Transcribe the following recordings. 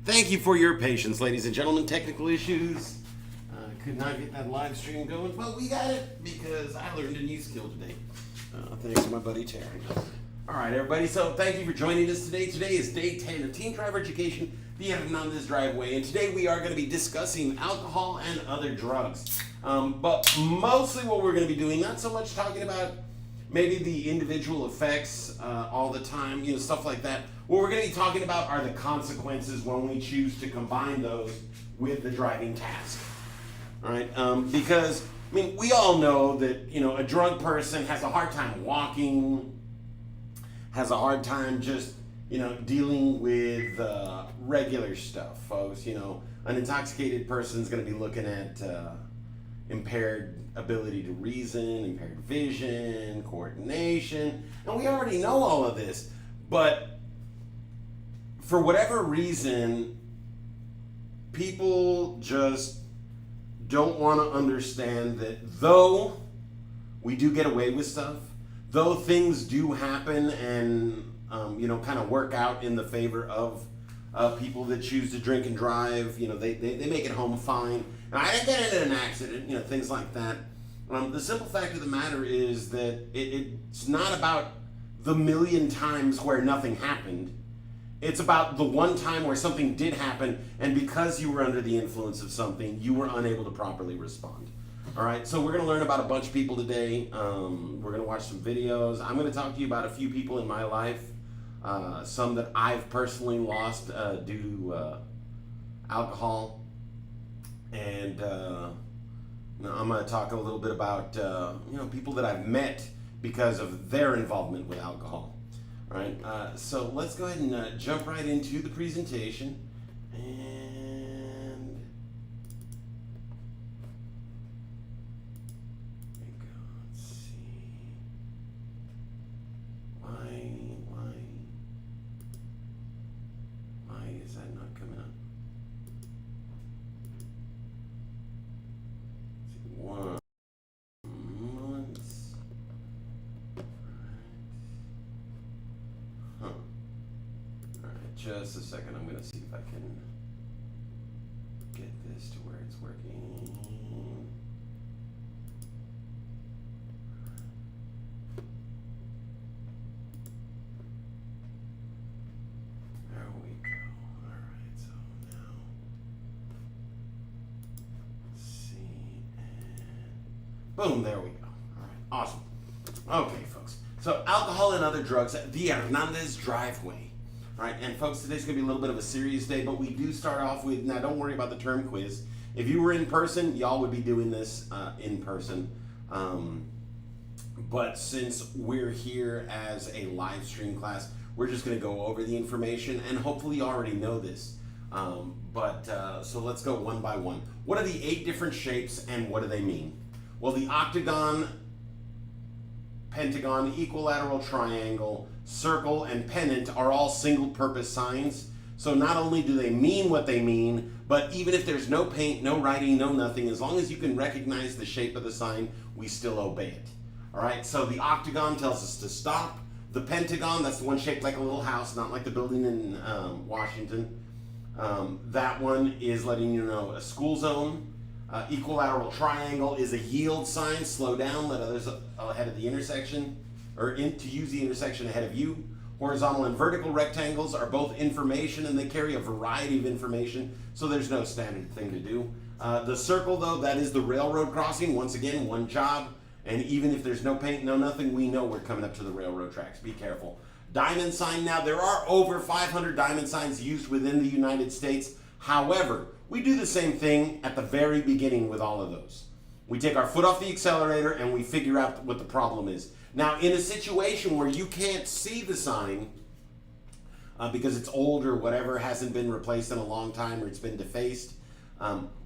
Thank you for your patience, ladies and gentlemen. Technical issues. Could not get that live stream going, but we got it because I learned a new skill today. Thanks to my buddy Terry. All right, everybody. So thank you for joining us today. Today is day 10 of Teen Driver Education, the Hernandez Driveway, and today we are going to be discussing alcohol and other drugs. But mostly what we're going to be doing, not so much talking about maybe the individual effects all the time, stuff like that. What we're going to be talking about are the consequences when we choose to combine those with the driving task. All right, because we all know that a drunk person has a hard time walking, has a hard time just dealing with regular stuff, folks. An intoxicated person is going to be looking at impaired ability to reason, impaired vision, coordination, and we already know all of this. But for whatever reason, people just don't want to understand that though we do get away with stuff, though things do happen and kind of work out in the favor of people that choose to drink and drive, they make it home fine. And I didn't get into an accident, things like that. The simple fact of the matter is that it's not about the million times where nothing happened. It's about the one time where something did happen, and because you were under the influence of something, you were unable to properly respond. All right, so we're going to learn about a bunch of people today. We're going to watch some videos. I'm going to talk to you about a few people in my life, some that I've personally lost due to alcohol. And I'm going to talk a little bit about people that I've met because of their involvement with alcohol. All right, so let's go ahead and jump right into the presentation. And there we go. Let's see. Why is that not coming up? Let's see, one moment. Huh. Alright, just a second. I'm going to see if I can get this to where it's working. There we go. Alright, so now let's see, and boom, there we go. Alright, awesome. Okay, folks. So alcohol and other drugs, the Hernandez Driveway. All right, and folks, today's going to be a little bit of a serious day, but we do start off with, now don't worry about the term quiz. If you were in person, y'all would be doing this in person. But since we're here as a live stream class, we're just going to go over the information, and hopefully you already know this. So let's go one by one. What are the 8 different shapes, and what do they mean? Well, the octagon, pentagon, equilateral triangle, circle, and pennant are all single-purpose signs. So not only do they mean what they mean, but even if there's no paint, no writing, no nothing, as long as you can recognize the shape of the sign, we still obey it. All right, so the octagon tells us to stop. The pentagon, that's the one shaped like a little house, not like the building in Washington. That one is letting you know a school zone. Equilateral triangle is a yield sign, slow down, let others ahead of the intersection, or to use the intersection ahead of you. Horizontal and vertical rectangles are both information, and they carry a variety of information, so there's no standard thing to do. The circle, though, that is the railroad crossing. Once again, one job, and even if there's no paint, no nothing, we know we're coming up to the railroad tracks. Be careful. Diamond sign, now there are over 500 diamond signs used within the United States. However, we do the same thing at the very beginning with all of those. We take our foot off the accelerator and we figure out what the problem is. Now, in a situation where you can't see the sign because it's old or whatever, hasn't been replaced in a long time, or it's been defaced,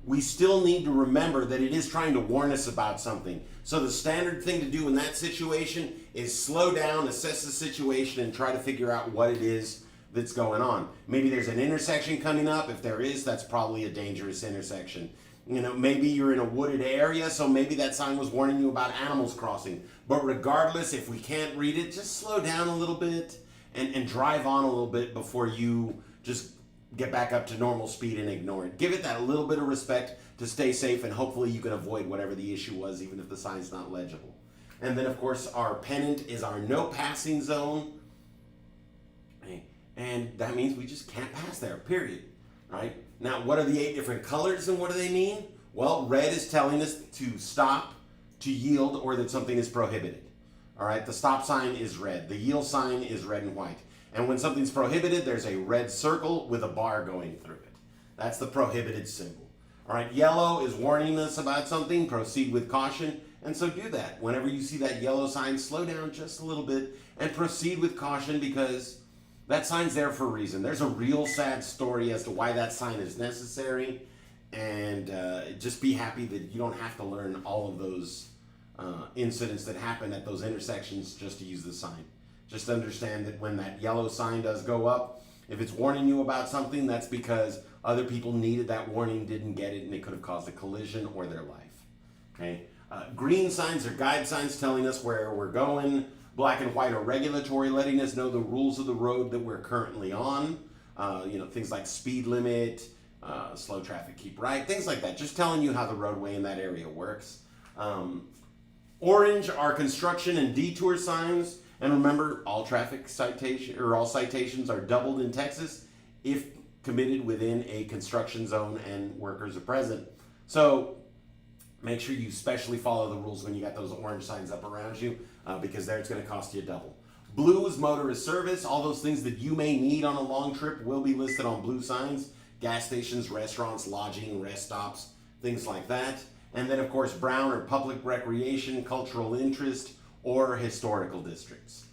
we still need to remember that it is trying to warn us about something. So the standard thing to do in that situation is slow down, assess the situation, and try to figure out what it is that's going on. Maybe there's an intersection coming up. If there is, that's probably a dangerous intersection. Maybe you're in a wooded area, so maybe that sign was warning you about animals crossing. But regardless, if we can't read it, just slow down a little bit and drive on a little bit before you just get back up to normal speed and ignore it. Give it that little bit of respect to stay safe, and hopefully you can avoid whatever the issue was, even if the sign's not legible. And then, of course, our pennant is our no passing zone. And that means we just can't pass there, period. Right? Now, what are the 8 different colors and what do they mean? Well, red is telling us to stop, to yield, or that something is prohibited. All right, the stop sign is red. The yield sign is red and white. And when something's prohibited, there's a red circle with a bar going through it. That's the prohibited symbol. All right, yellow is warning us about something. Proceed with caution. And so do that. Whenever you see that yellow sign, slow down just a little bit and proceed with caution, because that sign's there for a reason. There's a real sad story as to why that sign is necessary. And just be happy that you don't have to learn all of those incidents that happen at those intersections just to use the sign. Just understand that when that yellow sign does go up, if it's warning you about something, that's because other people needed that warning, didn't get it, and it could have caused a collision or their life. Okay. Green signs are guide signs telling us where we're going. Black and white are regulatory, letting us know the rules of the road that we're currently on. Things like speed limit, slow traffic, keep right, things like that. Just telling you how the roadway in that area works. Orange are construction and detour signs. And remember, all citations are doubled in Texas if committed within a construction zone and workers are present. So make sure you specially follow the rules when you got those orange signs up around you, because there it's going to cost you double. Blue is motorist service. All those things that you may need on a long trip will be listed on blue signs. Gas stations, restaurants, lodging, rest stops, things like that. And then, of course, brown are public recreation, cultural interest, or historical districts.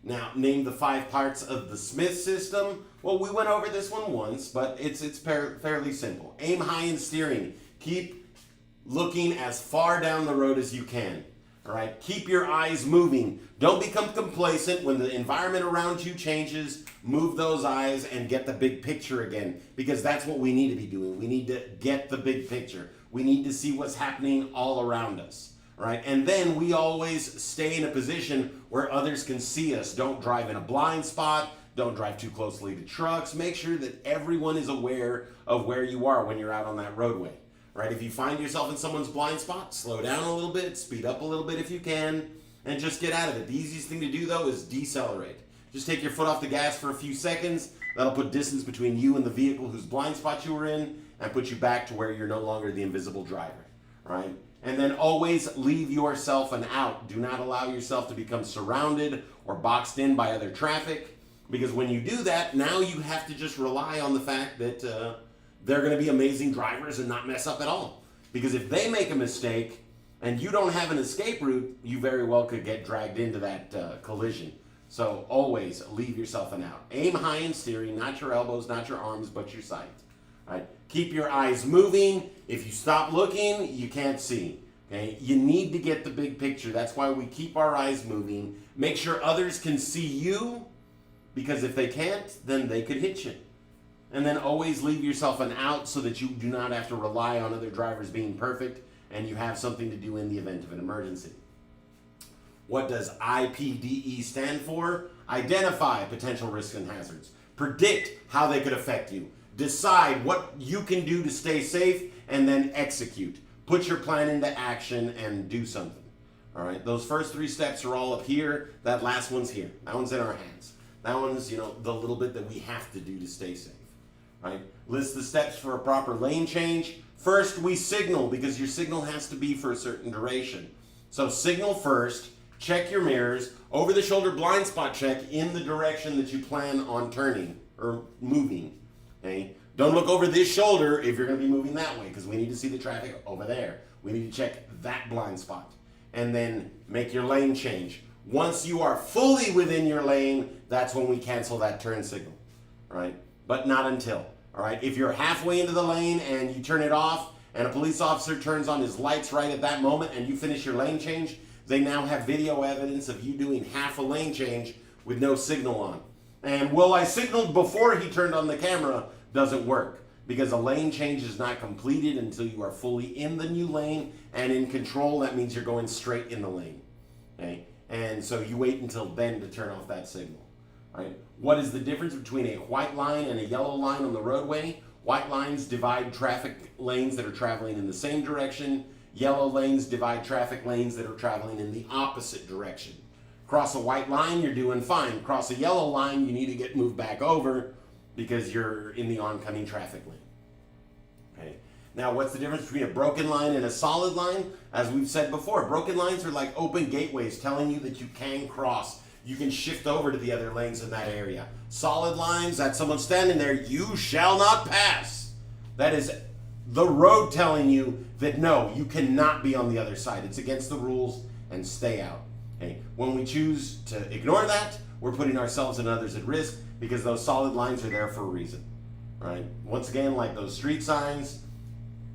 Now, name the 5 parts of the Smith system. Well, we went over this one once, but it's fairly simple. Aim high in steering. Keep looking as far down the road as you can. All right? Keep your eyes moving. Don't become complacent when the environment around you changes. Move those eyes and get the big picture again, because that's what we need to be doing. We need to get the big picture. We need to see what's happening all around us. Right? And then we always stay in a position where others can see us. Don't drive in a blind spot. Don't drive too closely to trucks. Make sure that everyone is aware of where you are when you're out on that roadway. Right? If you find yourself in someone's blind spot, slow down a little bit, speed up a little bit if you can, and just get out of it. The easiest thing to do, though, is decelerate. Just take your foot off the gas for a few seconds. That'll put distance between you and the vehicle whose blind spot you were in, and put you back to where you're no longer the invisible driver. Right? And then always leave yourself an out. Do not allow yourself to become surrounded or boxed in by other traffic, because when you do that, now you have to just rely on the fact that they're going to be amazing drivers and not mess up at all. Because if they make a mistake and you don't have an escape route, you very well could get dragged into that collision. So always leave yourself an out. Aim high in steering, not your elbows, not your arms, but your sight. Right? Keep your eyes moving. If you stop looking, you can't see. Okay? You need to get the big picture. That's why we keep our eyes moving. Make sure others can see you, because if they can't, then they could hit you. And then always leave yourself an out so that you do not have to rely on other drivers being perfect, and you have something to do in the event of an emergency. What does IPDE stand for? Identify potential risks and hazards. Predict how they could affect you. Decide what you can do to stay safe, and then execute. Put your plan into action and do something. All right, those first 3 steps are all up here. That last one's here. That one's in our hands. That one's, the little bit that we have to do to stay safe. Right? List the steps for a proper lane change. First, we signal, because your signal has to be for a certain duration. So signal first, check your mirrors, over-the-shoulder blind spot check in the direction that you plan on turning or moving. Okay? Don't look over this shoulder if you're going to be moving that way, because we need to see the traffic over there. We need to check that blind spot. And then make your lane change. Once you are fully within your lane, that's when we cancel that turn signal. Right? But not until. All right? If you're halfway into the lane and you turn it off, and a police officer turns on his lights right at that moment and you finish your lane change, they now have video evidence of you doing half a lane change with no signal on. And, well, I signaled before he turned on the camera doesn't work, because a lane change is not completed until you are fully in the new lane and in control. That means you're going straight in the lane. Okay? And so you wait until then to turn off that signal. right? What is the difference between a white line and a yellow line on the roadway? White lines divide traffic lanes that are traveling in the same direction. Yellow lanes divide traffic lanes that are traveling in the opposite direction. Cross a white line, you're doing fine. Cross a yellow line, you need to get moved back over because you're in the oncoming traffic lane. Okay. Now, what's the difference between a broken line and a solid line? As we've said before, broken lines are like open gateways telling you that you can cross. You can shift over to the other lanes in that area. Solid lines, that's someone standing there, you shall not pass. That is the road telling you that no, you cannot be on the other side. It's against the rules and stay out. Okay. When we choose to ignore that, we're putting ourselves and others at risk because those solid lines are there for a reason. Right? Once again, like those street signs,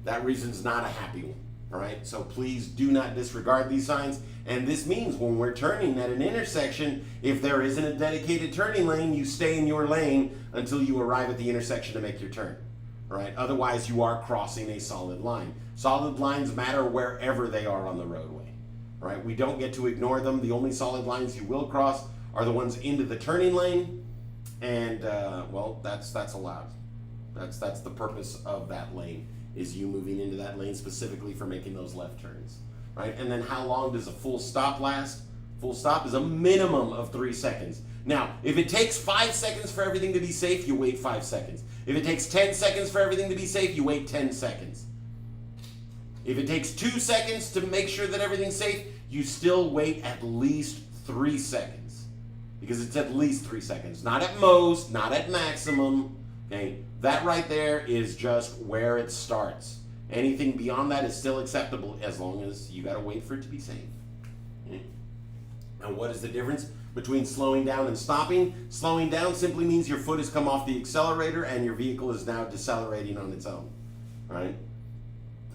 that reason's not a happy one. All right? So please do not disregard these signs. And this means when we're turning at an intersection, if there isn't a dedicated turning lane, you stay in your lane until you arrive at the intersection to make your turn. All right? Otherwise, you are crossing a solid line. Solid lines matter wherever they are on the roadway. Right? We don't get to ignore them. The only solid lines you will cross are the ones into the turning lane, and well, that's allowed. That's the purpose of that lane, is you moving into that lane specifically for making those left turns. Right? And then how long does a full stop last? Full stop is a minimum of 3 seconds. Now, if it takes 5 seconds for everything to be safe, you wait 5 seconds. If it takes 10 seconds for everything to be safe, you wait 10 seconds. If it takes 2 seconds to make sure that everything's safe, you still wait at least 3 seconds. Because it's at least 3 seconds. Not at most, not at maximum. Okay? That right there is just where it starts. Anything beyond that is still acceptable as long as you got to wait for it to be safe. Okay? Now, what is the difference between slowing down and stopping? Slowing down simply means your foot has come off the accelerator and your vehicle is now decelerating on its own. All right?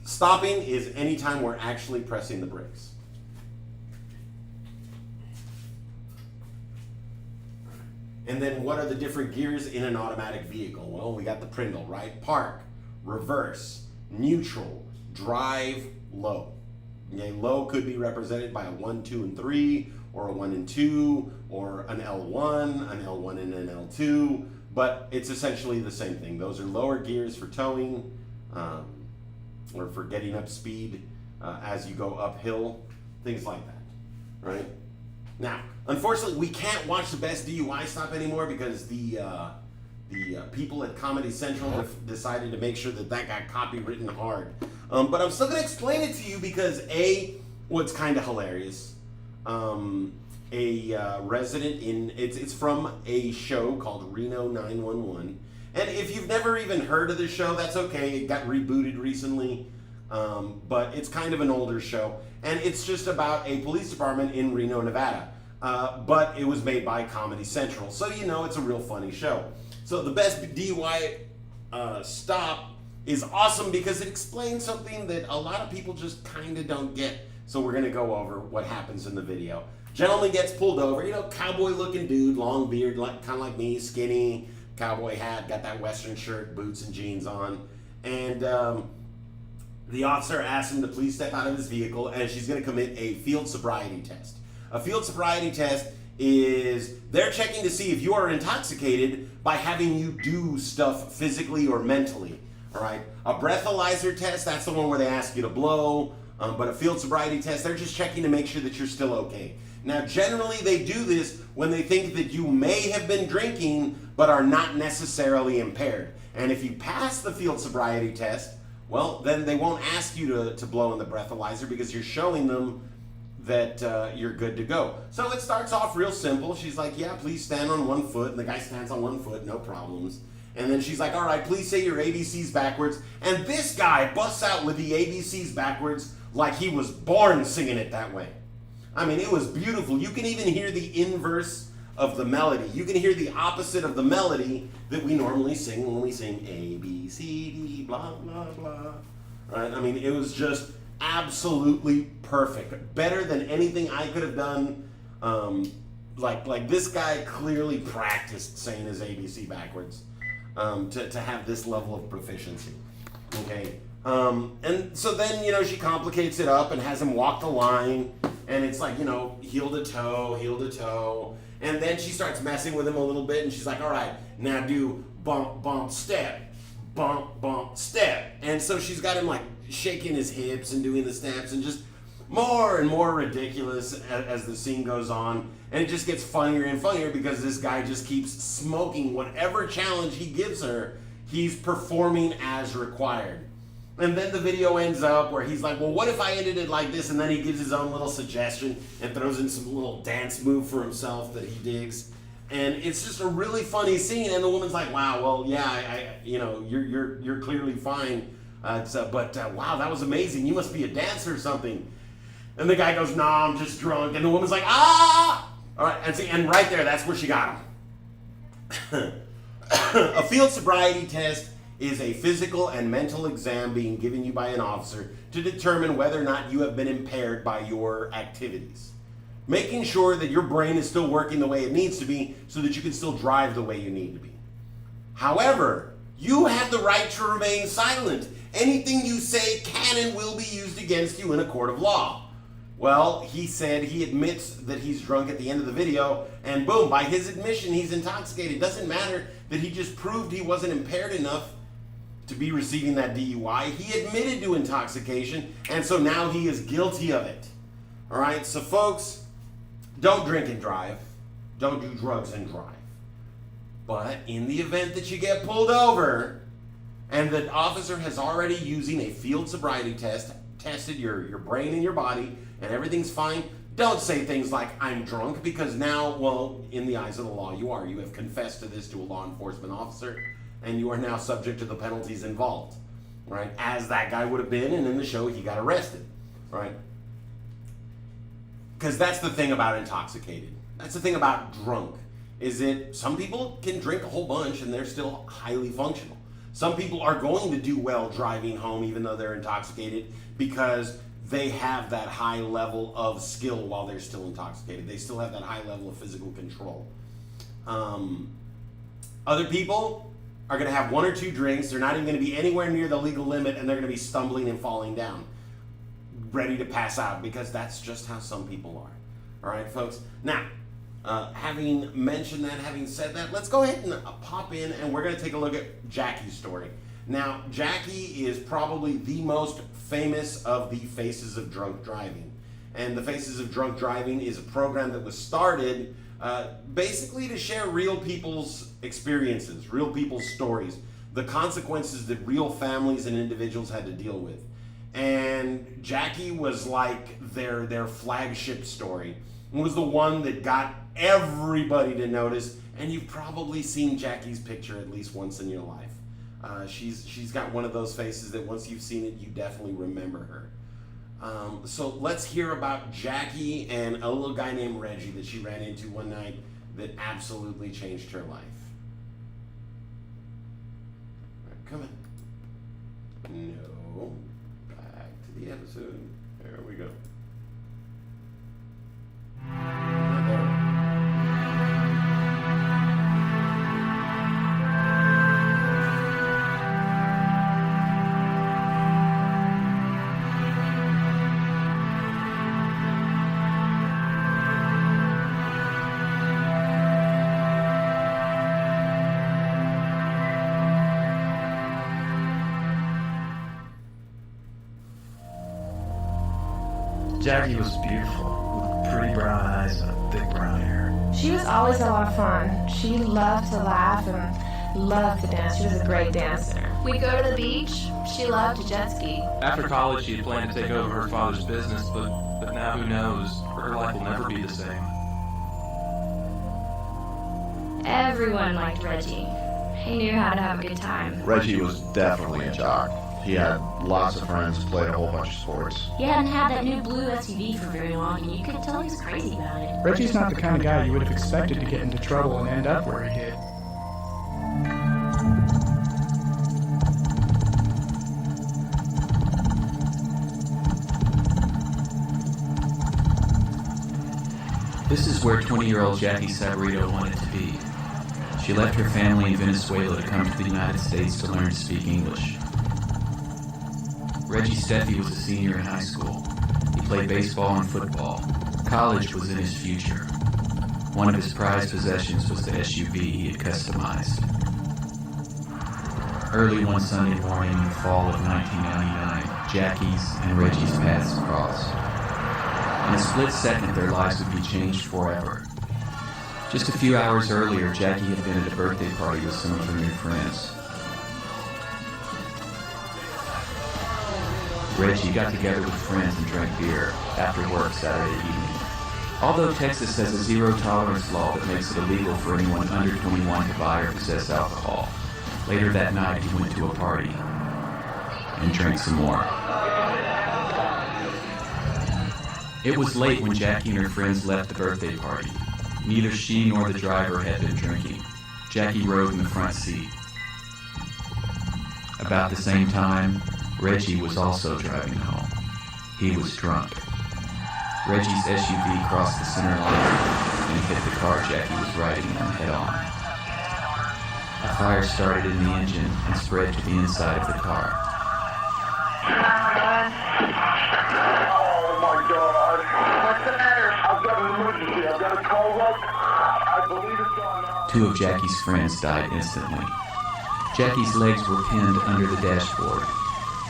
Stopping is anytime we're actually pressing the brakes. And then what are the different gears in an automatic vehicle? Well, we got the Prindle, right? Park, reverse, neutral, drive, low. Okay, low could be represented by a 1, 2, and 3, or a 1 and 2, or an L1, an L1 and an L2, but it's essentially the same thing. Those are lower gears for towing, or for getting up speed as you go uphill, things like that, right? Now, unfortunately, we can't watch the best DUI stop anymore because the people at Comedy Central have decided to make sure that got copywritten hard. But I'm still going to explain it to you because it's kind of hilarious. A resident it's from a show called Reno 911. And if you've never even heard of the show, that's okay. It got rebooted recently, but it's kind of an older show. And it's just about a police department in Reno, Nevada. But it was made by Comedy Central, so you know it's a real funny show. So the best DUI stop is awesome because it explains something that a lot of people just kind of don't get. So we're going to go over what happens in the video. Gentleman gets pulled over, cowboy-looking dude, long beard, kind of like me, skinny, cowboy hat, got that western shirt, boots and jeans on, and the officer asks him to please step out of his vehicle and she's going to commit a field sobriety test. A field sobriety test is they're checking to see if you are intoxicated by having you do stuff physically or mentally. All right. A breathalyzer test, that's the one where they ask you to blow. But a field sobriety test, they're just checking to make sure that you're still okay. Now, generally, they do this when they think that you may have been drinking but are not necessarily impaired. And if you pass the field sobriety test, well, then they won't ask you to blow in the breathalyzer because you're showing them that you're good to go. So it starts off real simple. She's like, yeah, please stand on one foot. And the guy stands on one foot, no problems. And then she's like, all right, please say your ABCs backwards. And this guy busts out with the ABCs backwards like he was born singing it that way. I mean, it was beautiful. You can even hear the inverse of the melody. You can hear the opposite of the melody that we normally sing when we sing A, B, C, D, blah, blah, blah. Right? I mean, it was just absolutely perfect. Better than anything I could have done. Like this guy clearly practiced saying his ABC backwards to have this level of proficiency. Okay. And so then, she complicates it up and has him walk the line. and it's like, heel to toe. And then she starts messing with him a little bit, and she's like, all right, now do bump, bump, step. Bump, bump, step. And so she's got him like shaking his hips and doing the steps, and just more and more ridiculous as the scene goes on. And it just gets funnier and funnier because this guy just keeps smoking whatever challenge he gives her. He's performing as required. And then the video ends up where he's like, well, what if I ended it like this? And then he gives his own little suggestion and throws in some little dance move for himself that he digs. And it's just a really funny scene. And the woman's like, wow, well, yeah, you're clearly fine. But wow, that was amazing. You must be a dancer or something. And the guy goes, nah, I'm just drunk. And the woman's like, ah! All right, and right there, that's where she got him. A field sobriety test is a physical and mental exam being given you by an officer to determine whether or not you have been impaired by your activities. Making sure that your brain is still working the way it needs to be so that you can still drive the way you need to be. However, you have the right to remain silent. Anything you say can and will be used against you in a court of law. Well, he said he admits that he's drunk at the end of the video, and boom, by his admission, he's intoxicated. Doesn't matter that he just proved he wasn't impaired enough to be receiving that DUI. He admitted to intoxication, and so now he is guilty of it. All right, so folks, don't drink and drive. Don't do drugs and drive. But in the event that you get pulled over, and the officer has already using a field sobriety test, tested your brain and your body, and everything's fine, don't say things like, I'm drunk, because now, well, in the eyes of the law, you are. You have confessed to this to a law enforcement officer, and you are now subject to the penalties involved, right? As that guy would have been, and in the show, he got arrested, right? Because that's the thing about intoxicated. That's the thing about drunk, is that some people can drink a whole bunch, and they're still highly functional. Some people are going to do well driving home, even though they're intoxicated, because they have that high level of skill while they're still intoxicated. They still have that high level of physical control. Other people are going to have one or two drinks. They're not even going to be anywhere near the legal limit, and they're going to be stumbling and falling down, ready to pass out, because that's just how some people are. All right, folks? Now, having mentioned that, having said that, let's go ahead and pop in, and we're going to take a look at Jackie's story. Now, Jackie is probably the most famous of the Faces of Drunk Driving. And the Faces of Drunk Driving is a program that was started basically to share real people's experiences, real people's stories, the consequences that real families and individuals had to deal with. And Jackie was like their flagship story. It was the one that got everybody to notice, and you've probably seen Jackie's picture at least once in your life. She's got one of those faces that once you've seen it, you definitely remember her. So let's hear about Jackie and a little guy named Reggie that she ran into one night that absolutely changed her life. Right, come on. No. Back to the episode. There we go. Jackie was beautiful, with pretty brown eyes and thick brown hair. She was always a lot of fun. She loved to laugh and loved to dance. She was a great dancer. We'd go to the beach. She loved to jet ski. After college, she had planned to take over her father's business, but now who knows? Her life will never be the same. Everyone liked Reggie. He knew how to have a good time. Reggie was definitely a jock. He had lots of friends, played a whole bunch of sports. He hadn't had that new blue SUV for very long, and you could tell he was crazy about it. Reggie's not the kind of guy you would have expected to get into trouble and end up where he did. This is where 20-year-old Jackie Sabarito wanted to be. She left her family in Venezuela to come to the United States to learn to speak English. Reggie Steffi was a senior in high school. He play baseball and football. College was in his future. One of his prized possessions was the SUV he had customized. Early one Sunday morning in the fall of 1999, Jackie's and Reggie's paths crossed. In a split second, their lives would be changed forever. Just a few hours earlier, Jackie had been at a birthday party with some of her new friends. Reggie got together with friends and drank beer after work Saturday evening. Although Texas has a zero-tolerance law that makes it illegal for anyone under 21 to buy or possess alcohol, later that night he went to a party and drank some more. It was late when Jackie and her friends left the birthday party. Neither she nor the driver had been drinking. Jackie rode in the front seat. About the same time, Reggie was also driving home. He was drunk. Reggie's SUV crossed the center line and hit the car Jackie was riding in head-on. A fire started in the engine and spread to the inside of the car. Oh my God! What's the matter? I've got an emergency. I've got to call up. I believe it's gone now. Two of Jackie's friends died instantly. Jackie's legs were pinned under the dashboard.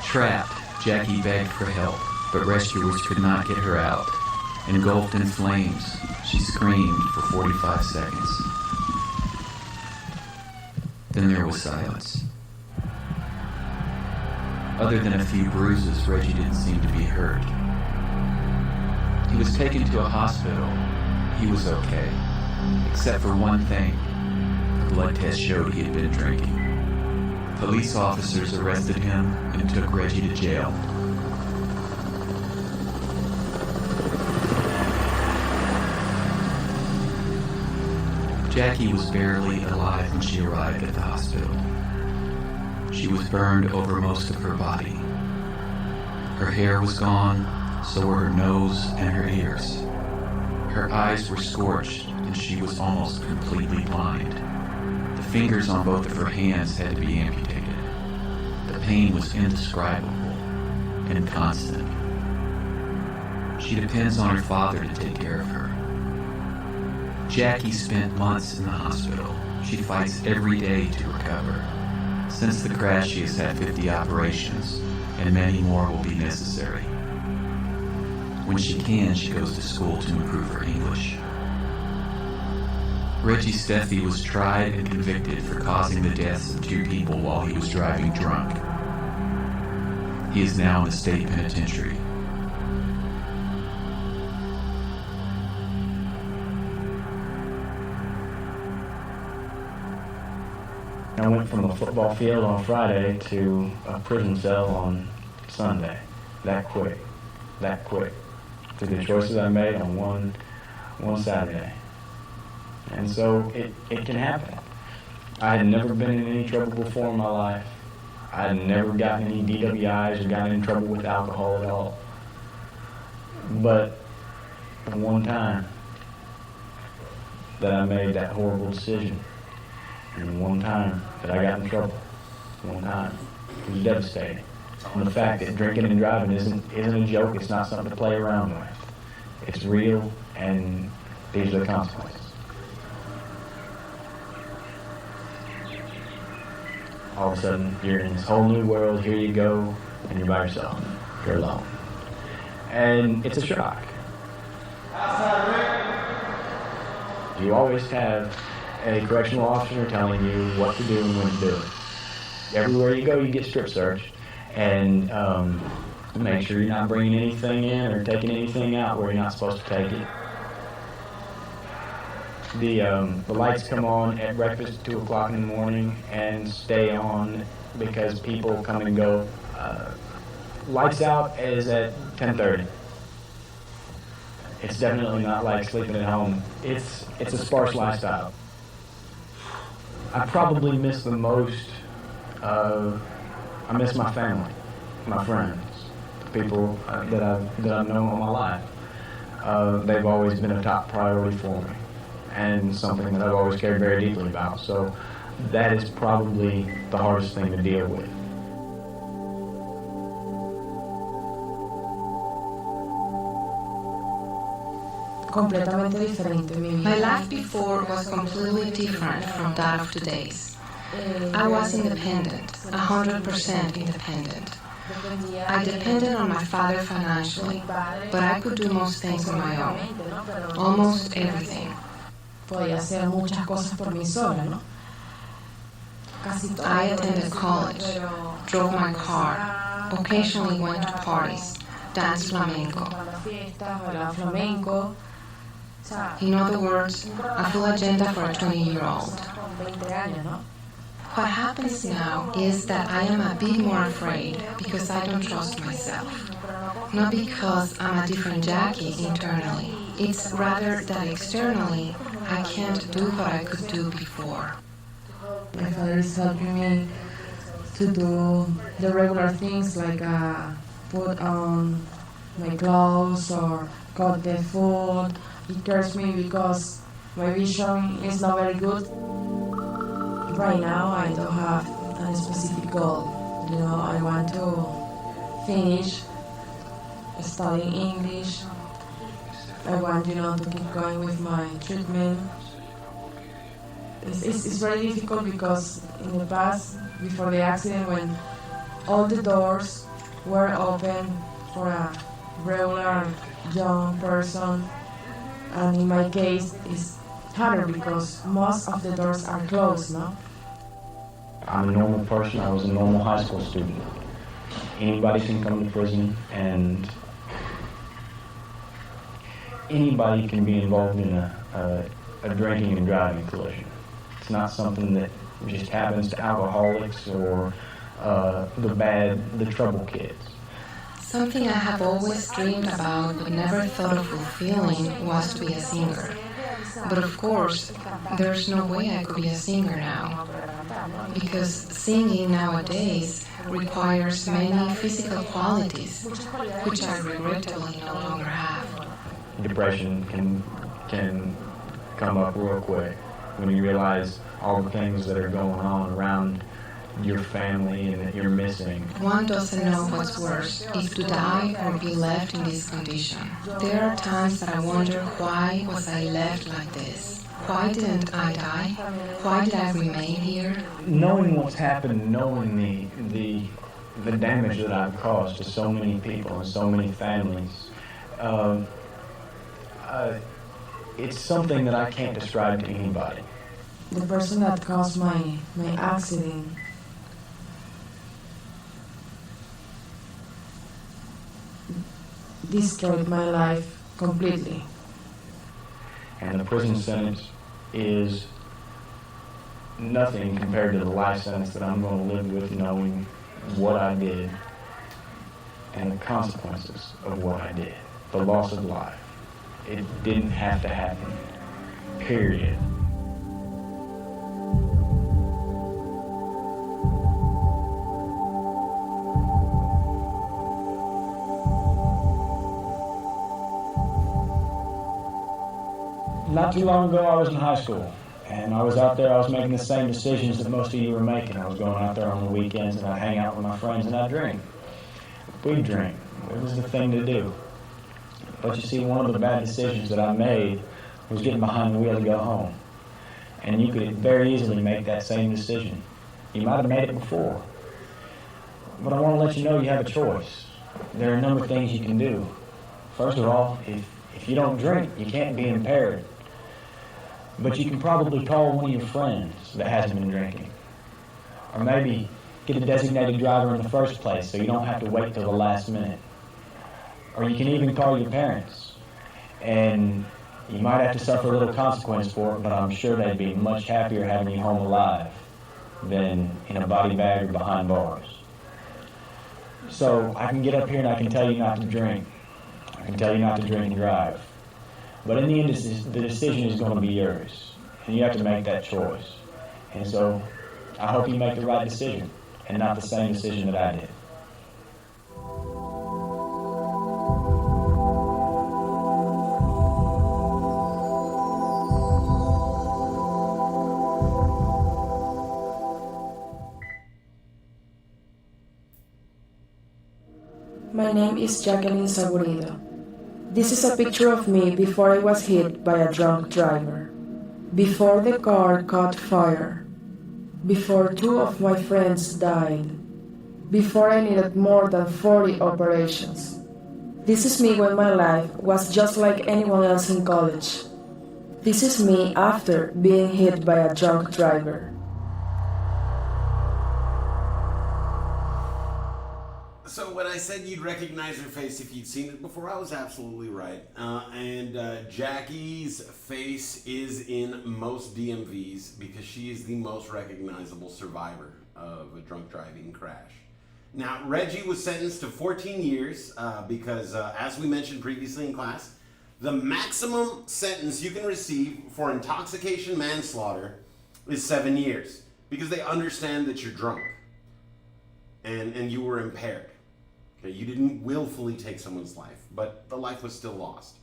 Trapped, Jackie begged for help, but rescuers could not get her out. Engulfed in flames, she screamed for 45 seconds. Then there was silence. Other than a few bruises, Reggie didn't seem to be hurt. He was taken to a hospital. He was okay, except for one thing. The blood test showed he had been drinking. Police officers arrested him and took Reggie to jail. Jackie was barely alive when she arrived at the hospital. She was burned over most of her body. Her hair was gone, so were her nose and her ears. Her eyes were scorched, and she was almost completely blind. The fingers on both of her hands had to be amputated. The pain was indescribable and constant. She depends on her father to take care of her. Jackie spent months in the hospital. She fights every day to recover. Since the crash, she has had 50 operations, and many more will be necessary. When she can, she goes to school to improve her English. Reggie Steffi was tried and convicted for causing the deaths of 2 people while he was driving drunk. He is now in the state penitentiary. I went from a football field on Friday to a prison cell on Sunday. That quick. Through the choices I made on one Saturday. And so it can happen. I had never been in any trouble before in my life. I had never gotten any DWIs or gotten in trouble with alcohol at all. But the one time that I made that horrible decision, and one time that I got in trouble, one time, it was devastating. And the fact that drinking and driving isn't a joke, it's not something to play around with. It's real, and these are the consequences. All of a sudden, you're in this whole new world, here you go, and you're by yourself. You're alone. And it's a shock. You always have a correctional officer telling you what to do and when to do it. Everywhere you go, you get strip searched, and make sure you're not bringing anything in or taking anything out where you're not supposed to take it. The lights come on at breakfast at 2 o'clock in the morning and stay on because people come and go. Lights out is at 10:30. It's definitely not like sleeping at home. It's a sparse lifestyle. I probably miss the most. I miss my family, my friends, the people that I've known all my life. They've always been a top priority for me, and something that I've always cared very deeply about. So that is probably the hardest thing to deal with. completamente diferente mi vida. My life before was completely different from that of today's. I was independent, 100% independent. I depended on my father financially, but I could do most things on my own, almost everything. Podía hacer muchas cosas por mí sola, ¿no? I attended college, drove my car, occasionally went to parties, danced flamenco. In other words, a full agenda for a 20-year-old. What happens now is that I am a bit more afraid because I don't trust myself. Not because I'm a different Jackie internally. It's rather that externally I can't do what I could do before. My father is helping me to do the regular things like put on my clothes or cut the food. He cares me because my vision is not very good. Right now I don't have a specific goal. You know, I want to finish studying English. I want, to keep going with my treatment. It's very difficult because in the past, before the accident, when all the doors were open for a regular young person, and in my case, it's harder because most of the doors are closed, no? I'm a normal person. I was a normal high school student. Anybody can come to prison, and anybody can be involved in a drinking and driving collision. It's not something that just happens to alcoholics or the trouble kids. Something I have always dreamed about but never thought of fulfilling was to be a singer. But of course, there's no way I could be a singer now. Because singing nowadays requires many physical qualities, which I regrettably no longer have. Depression can come up real quick when you realize all the things that are going on around your family and that you're missing. One doesn't know what's worse, if to die or be left in this condition. There are times that I wonder, why was I left like this? Why didn't I die? Why did I remain here? Knowing what's happened, knowing the damage that I've caused to so many people and so many families, it's something that I can't describe to anybody. The person that caused my accident destroyed my life completely. And the prison sentence is nothing compared to the life sentence that I'm going to live with, knowing what I did and the consequences of what I did. The loss of life. It didn't have to happen. Period. Not too long ago, I was in high school, and I was out there, I was making the same decisions that most of you were making. I was going out there on the weekends, and I'd hang out with my friends, and I'd drink. We'd drink. It was the thing to do. But you see, one of the bad decisions that I made was getting behind the wheel to go home. And you could very easily make that same decision. You might have made it before. But I want to let you know you have a choice. There are a number of things you can do. First of all, if you don't drink, you can't be impaired. But you can probably call one of your friends that hasn't been drinking. Or maybe get a designated driver in the first place so you don't have to wait till the last minute. Or you can even call your parents. And you might have to suffer a little consequence for it, but I'm sure they'd be much happier having you home alive than in a body bag or behind bars. So I can get up here and I can tell you not to drink. I can tell you not to drink and drive. But in the end, the decision is going to be yours. And you have to make that choice. And so I hope you make the right decision and not the same decision that I did. My name is Jacqueline Saburido. This is a picture of me before I was hit by a drunk driver. Before the car caught fire. Before 2 of my friends died. Before I needed more than 40 operations. This is me when my life was just like anyone else in college. This is me after being hit by a drunk driver. So when I said you'd recognize her face if you'd seen it before, I was absolutely right. Jackie's face is in most DMVs because she is the most recognizable survivor of a drunk driving crash. Now, Reggie was sentenced to 14 years because, as we mentioned previously in class, the maximum sentence you can receive for intoxication manslaughter is 7 years because they understand that you're drunk and you were impaired. Okay, you didn't willfully take someone's life, but the life was still lost.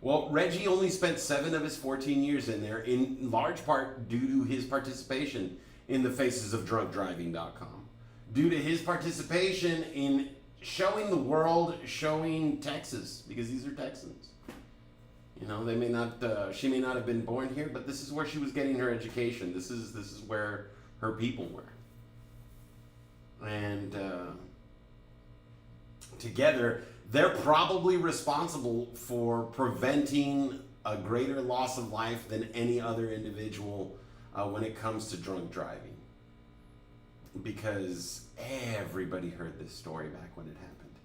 Well, Reggie only spent 7 of his 14 years in there, in large part due to his participation in the facesofdrunkdriving.com, due to his participation in showing the world, showing Texas, because these are Texans. You know, they may not, she may not have been born here, but this is where she was getting her education. This is where her people were. And together, they're probably responsible for preventing a greater loss of life than any other individual when it comes to drunk driving. Because everybody heard this story back when it happened.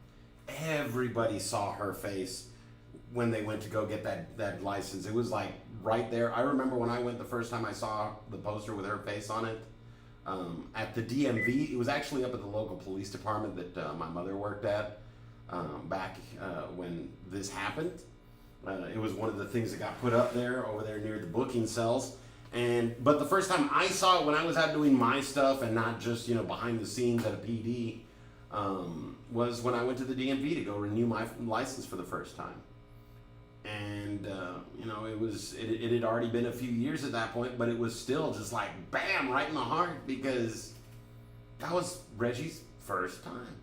Everybody saw her face when they went to go get that license. It was like right there. I remember when I went the first time, I saw the poster with her face on it at the DMV. It was actually up at the local police department that my mother worked at back when this happened. It was one of the things that got put up there over there near the booking cells. But the first time I saw it when I was out doing my stuff and not just, behind the scenes at a PD, was when I went to the DMV to go renew my license for the first time. And, it had already been a few years at that point, but it was still just like, bam, right in the heart, because that was Reggie's first time.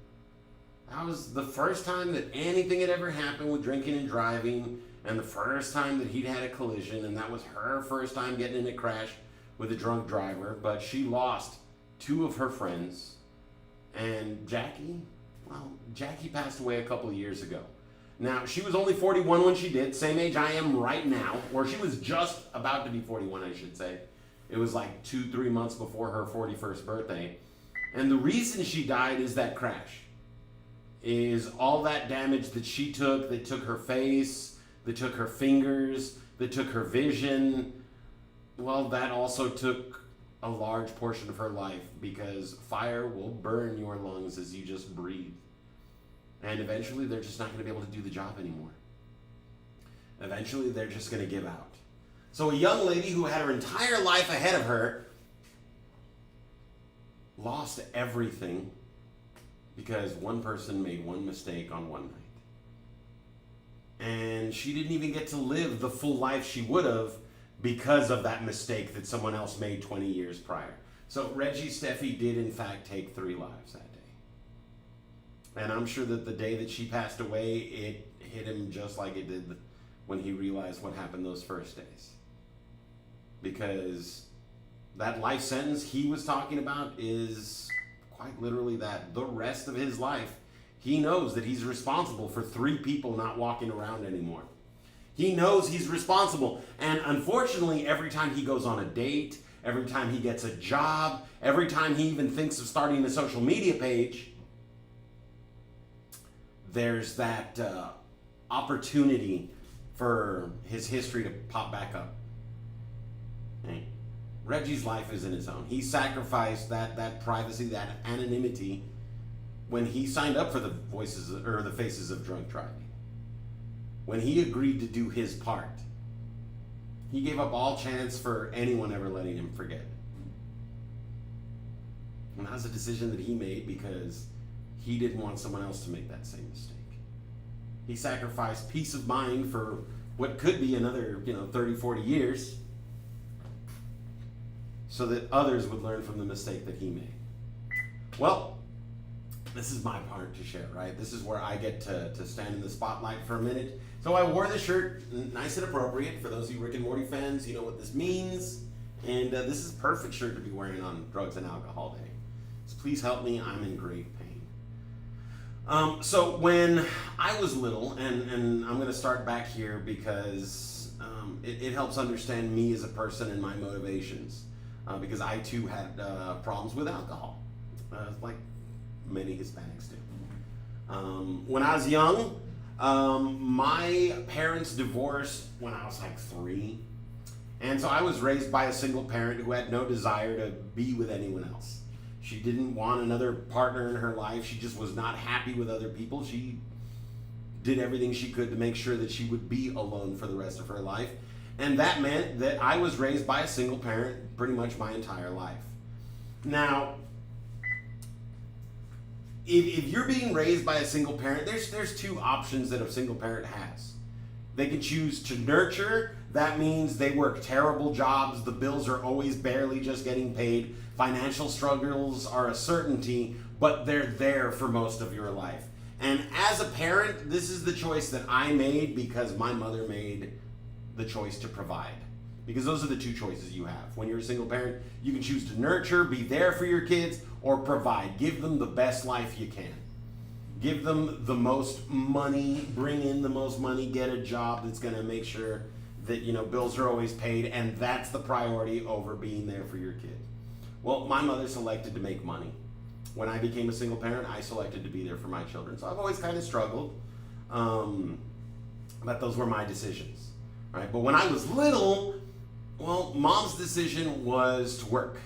That was the first time that anything had ever happened with drinking and driving, and the first time that he'd had a collision, and that was her first time getting in a crash with a drunk driver. But she lost 2 of her friends, and Jackie passed away a couple of years ago. Now, she was only 41 when she did, same age I am right now, or she was just about to be 41, I should say. It was like 2-3 months before her 41st birthday. And the reason she died is that crash. Is all that damage that she took, that took her face, that took her fingers, that took her vision. Well, that also took a large portion of her life, because fire will burn your lungs as you just breathe. And eventually they're just not going to be able to do the job anymore. Eventually they're just going to give out. So a young lady who had her entire life ahead of her lost everything because one person made one mistake on one night. And she didn't even get to live the full life she would have because of that mistake that someone else made 20 years prior. So Reggie Steffi did in fact take 3 lives that day. And I'm sure that the day that she passed away, it hit him just like it did when he realized what happened those first days. Because that life sentence he was talking about is quite literally that. The rest of his life, he knows that he's responsible for 3 people not walking around anymore. He knows he's responsible. And unfortunately, every time he goes on a date, every time he gets a job, every time he even thinks of starting a social media page, there's that opportunity for his history to pop back up. Okay. Reggie's life isn't his own. He sacrificed that privacy, that anonymity, when he signed up for the Faces of Drunk Driving. When he agreed to do his part, he gave up all chance for anyone ever letting him forget. And that was a decision that he made because he didn't want someone else to make that same mistake. He sacrificed peace of mind for what could be another, 30, 40 years so that others would learn from the mistake that he made. Well, this is my part to share, right? This is where I get to stand in the spotlight for a minute. So I wore the shirt, nice and appropriate. For those of you Rick and Morty fans, you know what this means. And this is a perfect shirt to be wearing on Drugs and Alcohol Day. So please help me, I'm in great pain. So when I was little, and I'm gonna start back here because it helps understand me as a person and my motivations. Because I too had problems with alcohol, like many Hispanics do. When I was young, my parents divorced when I was like 3. And so I was raised by a single parent who had no desire to be with anyone else. She didn't want another partner in her life. She just was not happy with other people. She did everything she could to make sure that she would be alone for the rest of her life. And that meant that I was raised by a single parent pretty much my entire life. Now, if you're being raised by a single parent, there's 2 options that a single parent has. They can choose to nurture. That means they work terrible jobs. The bills are always barely just getting paid. Financial struggles are a certainty, but they're there for most of your life. And as a parent, this is the choice that I made because my mother made the choice to provide. Because those are the 2 choices you have. When you're a single parent, you can choose to nurture, be there for your kids, or provide. Give them the best life you can. Give them the most money, bring in the most money, get a job that's gonna make sure that, you know, bills are always paid, and that's the priority over being there for your kid. Well, my mother selected to make money. When I became a single parent, I selected to be there for my children. So I've always kind of struggled, but those were my decisions, right? But when I was little, well, mom's decision was to work.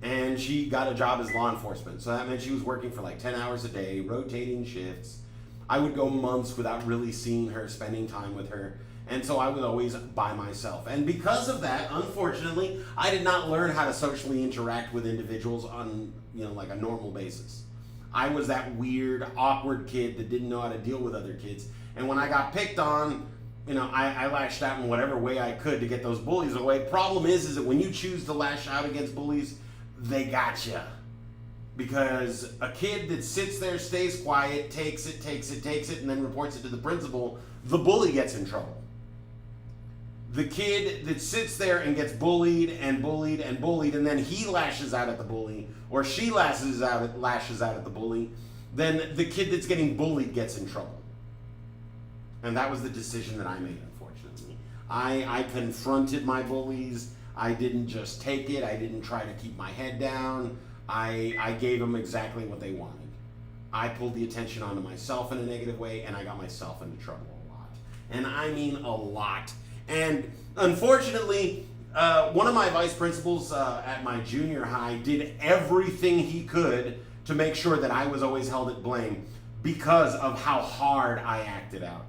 And she got a job as law enforcement. So that meant she was working for like 10 hours a day, rotating shifts. I would go months without really seeing her, spending time with her. And so I was always by myself. And because of that, unfortunately, I did not learn how to socially interact with individuals on, you know, like a normal basis. I was that weird, awkward kid that didn't know how to deal with other kids. And when I got picked on, you know, I lashed out in whatever way I could to get those bullies away. Problem is that when you choose to lash out against bullies, they got you. Because a kid that sits there, stays quiet, takes it, and then reports it to the principal, the bully gets in trouble. The kid that sits there and gets bullied, and then he lashes out at the bully, or she lashes out at the bully, then the kid that's getting bullied gets in trouble. And that was the decision that I made, unfortunately. I confronted my bullies. I didn't just take it. I didn't try to keep my head down. I gave them exactly what they wanted. I pulled the attention onto myself in a negative way, and I got myself into trouble a lot. And I mean a lot. And unfortunately, one of my vice principals at my junior high did everything he could to make sure that I was always held at blame because of how hard I acted out.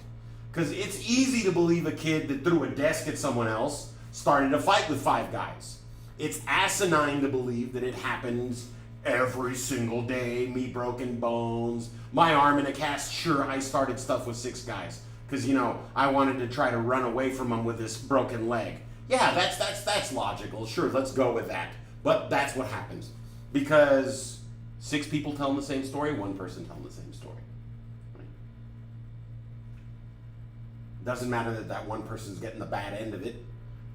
Because it's easy to believe a kid that threw a desk at someone else started a fight with 5 guys. It's asinine to believe that it happens every single day. Me broken bones, my arm in a cast. Sure, I started stuff with 6 guys because, you know, I wanted to try to run away from them with this broken leg. Yeah, that's logical. Sure, let's go with that. But that's what happens because 6 people telling the same story, 1 person telling the same story. Right? Doesn't matter that 1 person's getting the bad end of it.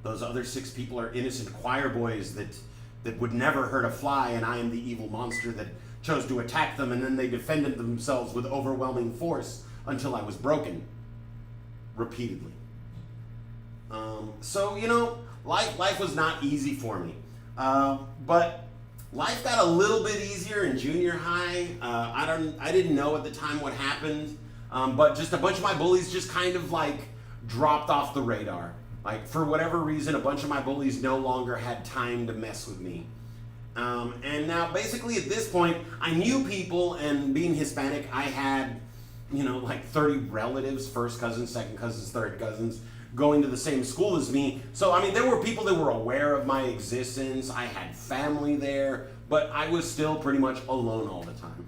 Those other 6 people are innocent choir boys that would never hurt a fly, and I am the evil monster that chose to attack them, and then they defended themselves with overwhelming force until I was broken. Repeatedly. So, you know, life was not easy for me. But life got a little bit easier in junior high. I didn't know at the time what happened, but just a bunch of my bullies just kind of like dropped off the radar. Like, for whatever reason, a bunch of my bullies no longer had time to mess with me. And now, basically, at this point, I knew people, and being Hispanic, I had, you know, like 30 relatives, first cousins, second cousins, third cousins, going to the same school as me. So, I mean, there were people that were aware of my existence. I had family there, but I was still pretty much alone all the time.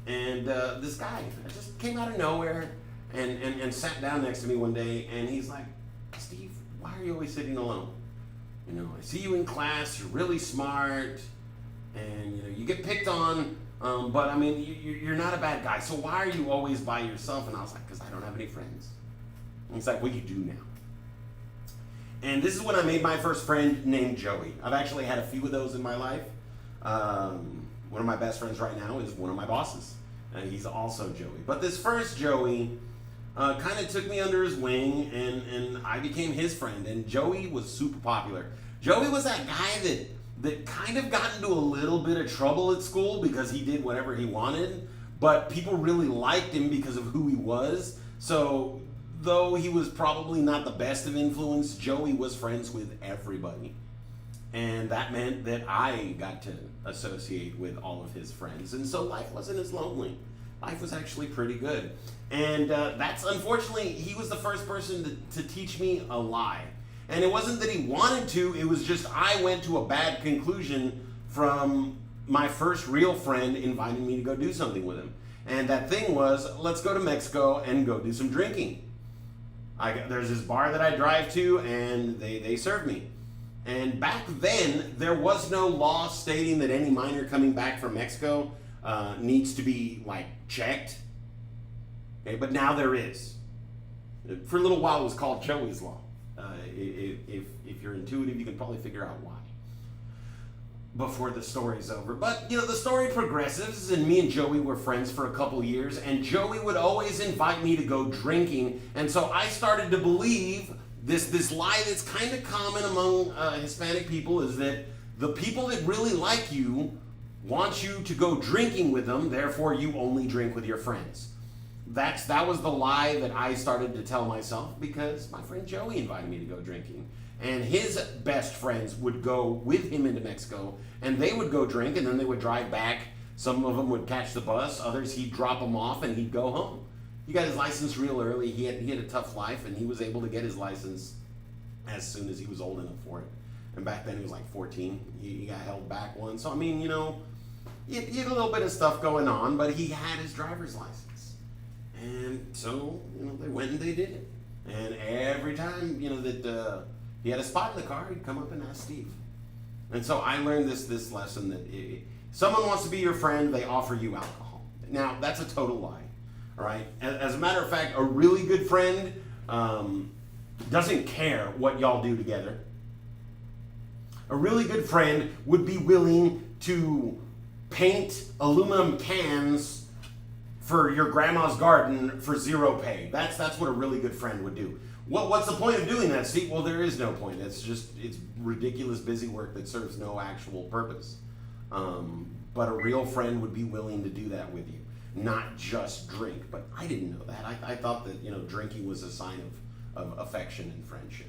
And this guy just came out of nowhere and sat down next to me one day, and he's like, "Steve, why are you always sitting alone? You know, I see you in class, you're really smart, and you know, you get picked on, but I mean, you're not a bad guy, so why are you always by yourself?" And I was like, "Because I don't have any friends." And it's like, what do you do now? And this is when I made my first friend named Joey. I've actually had a few of those in my life. One of my best friends right now is one of my bosses. And he's also Joey. But this first Joey kind of took me under his wing, and I became his friend. And Joey was super popular. Joey was that guy that kind of got into a little bit of trouble at school because he did whatever he wanted, but people really liked him because of who he was. So though he was probably not the best of influence, Joey was friends with everybody. And that meant that I got to associate with all of his friends. And so life wasn't as lonely. Life was actually pretty good. And that's, unfortunately, he was the first person to teach me a lie. And it wasn't that he wanted to, it was just I went to a bad conclusion from my first real friend inviting me to go do something with him. And that thing was, let's go to Mexico and go do some drinking. There's this bar that I drive to, and they serve me. And back then, there was no law stating that any minor coming back from Mexico needs to be, like, checked. Okay, but now there is. For a little while, it was called Joey's Law. If you're intuitive, you can probably figure out why before the story's over. But, the story progresses, and me and Joey were friends for a couple years, and Joey would always invite me to go drinking, and so I started to believe this lie that's kind of common among Hispanic people, is that the people that really like you want you to go drinking with them, therefore you only drink with your friends. That was the lie that I started to tell myself because my friend Joey invited me to go drinking. And his best friends would go with him into Mexico, and they would go drink, and then they would drive back. Some of them would catch the bus, others he'd drop them off, and he'd go home. He got his license real early. He had a tough life, and he was able to get his license as soon as he was old enough for it. And back then he was like 14. He got held back once. So, I mean, he had a little bit of stuff going on, but he had his driver's license. And so, they went and they did it. And every time, that he had a spot in the car, he'd come up and ask Steve. And so I learned this lesson that if someone wants to be your friend, they offer you alcohol. Now, that's a total lie. All right. As a matter of fact, a really good friend doesn't care what y'all do together. A really good friend would be willing to paint aluminum cans for your grandma's garden for zero pay. That's what a really good friend would do. What's the point of doing that, Steve? Well, there is no point. It's ridiculous busy work that serves no actual purpose. But a real friend would be willing to do that with you. Not just drink, but I didn't know that. I thought that drinking was a sign of affection and friendship.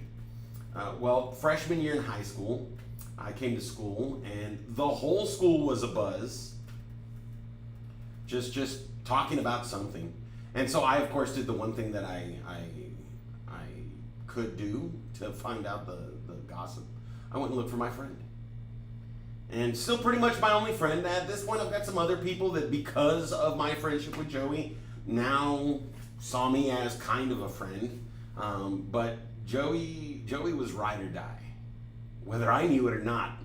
Well, freshman year in high school, I came to school, and the whole school was abuzz. Just talking about something, and so I, of course, did the one thing that I could do to find out the gossip. I went and looked for my friend. And still pretty much my only friend. At this point, I've got some other people that, because of my friendship with Joey, now saw me as kind of a friend. But Joey was ride or die, whether I knew it or not.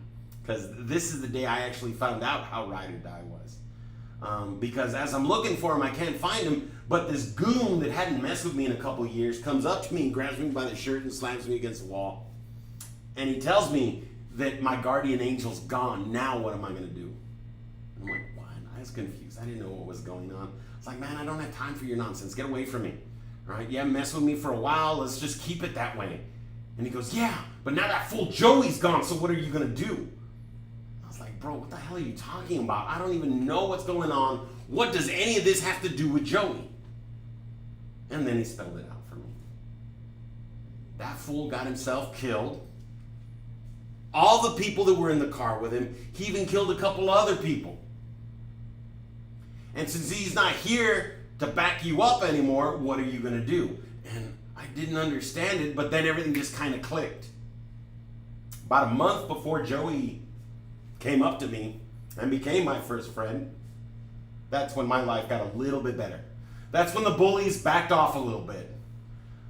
Because this is the day I actually found out how ride or die was. Because as I'm looking for him, I can't find him. But this goon that hadn't messed with me in a couple of years comes up to me and grabs me by the shirt and slams me against the wall. And he tells me that my guardian angel's gone. Now what am I going to do? I'm like, what? I was confused. I didn't know what was going on. It's like, man, I don't have time for your nonsense. Get away from me. All right? You haven't messed with me for a while. Let's just keep it that way. And he goes, yeah, but now that fool Joey's gone, so what are you going to do? I was like, bro, what the hell are you talking about? I don't even know what's going on. What does any of this have to do with Joey? And then he spelled it out for me. That fool got himself killed. All the people that were in the car with him, he even killed a couple other people. And since he's not here to back you up anymore, what are you going to do? And I didn't understand it, but then everything just kind of clicked. About a month before Joey came up to me and became my first friend, that's when my life got a little bit better. That's when the bullies backed off a little bit.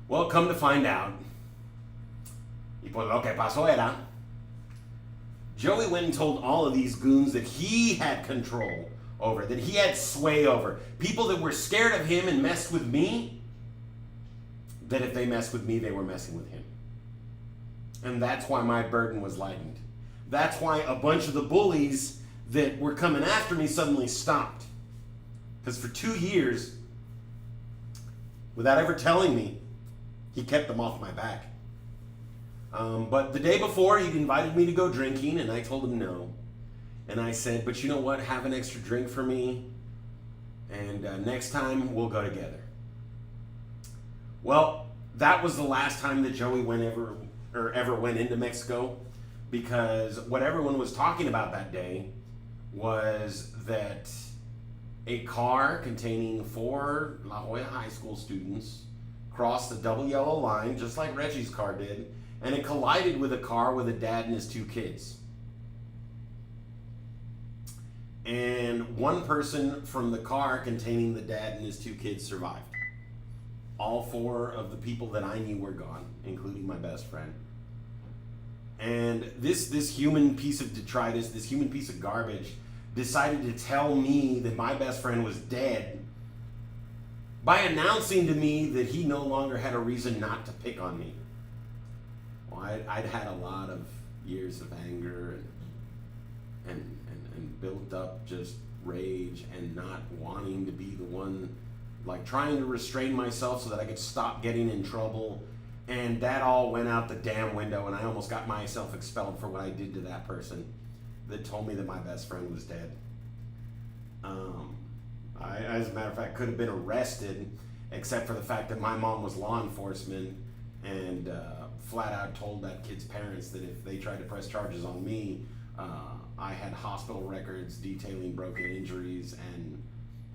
Well, come to find out, y pues lo que pasó era, Joey went and told all of these goons that he had control over, that he had sway over. People that were scared of him and messed with me, that if they messed with me, they were messing with him. And that's why my burden was lightened. That's why a bunch of the bullies that were coming after me suddenly stopped. Because for 2 years, without ever telling me, he kept them off my back. But the day before, he'd invited me to go drinking, and I told him no. And I said, but you know what? Have an extra drink for me, and next time we'll go together. Well, that was the last time that Joey ever went into Mexico, because what everyone was talking about that day was that a car containing 4 La Jolla High School students crossed the double yellow line, just like Reggie's car did, and it collided with a car with a dad and his 2 kids. And one person from the car containing the dad and his 2 kids survived. All 4 of the people that I knew were gone, including my best friend. And this human piece of detritus, this human piece of garbage, decided to tell me that my best friend was dead by announcing to me that he no longer had a reason not to pick on me. Well, I'd had a lot of years of anger and built up just rage and not wanting to be the one, like trying to restrain myself so that I could stop getting in trouble. And that all went out the damn window, and I almost got myself expelled for what I did to that person that told me that my best friend was dead. I, as a matter of fact, could have been arrested, except for the fact that my mom was law enforcement and flat out told that kid's parents that if they tried to press charges on me, I had hospital records detailing broken injuries, and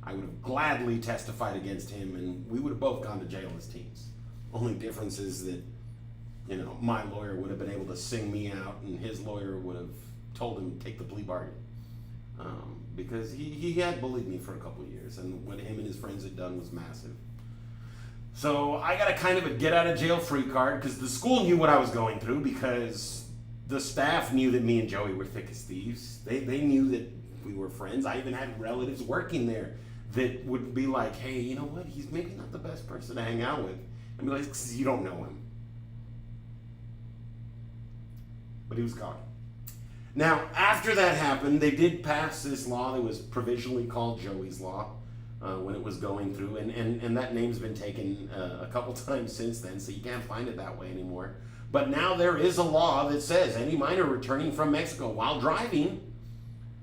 I would have gladly testified against him, and we would have both gone to jail as teens. Only difference is that, my lawyer would have been able to sing me out, and his lawyer would have told him to take the plea bargain. Because he had bullied me for a couple of years, and what him and his friends had done was massive. So I got a kind of a get out of jail free card, because the school knew what I was going through, because the staff knew that me and Joey were thick as thieves. They knew that we were friends. I even had relatives working there that would be like, hey, you know what? He's maybe not the best person to hang out with. And be like, because you don't know him. But he was gone. Now, after that happened, they did pass this law that was provisionally called Joey's Law when it was going through. And that name's been taken a couple times since then, so you can't find it that way anymore. But now there is a law that says any minor returning from Mexico while driving,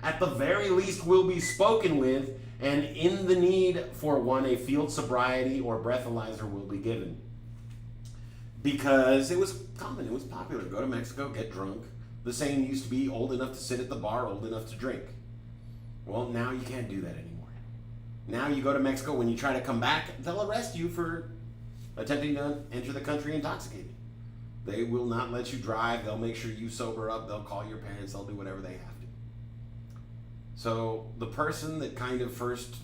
at the very least, will be spoken with, and in the need for one, a field sobriety or breathalyzer will be given. Because it was common, it was popular. Go to Mexico, get drunk. The saying used to be old enough to sit at the bar, old enough to drink. Well, now you can't do that anymore. Now you go to Mexico, when you try to come back, they'll arrest you for attempting to enter the country intoxicated. They will not let you drive. They'll make sure you sober up. They'll call your parents. They'll do whatever they have to. So the person that kind of first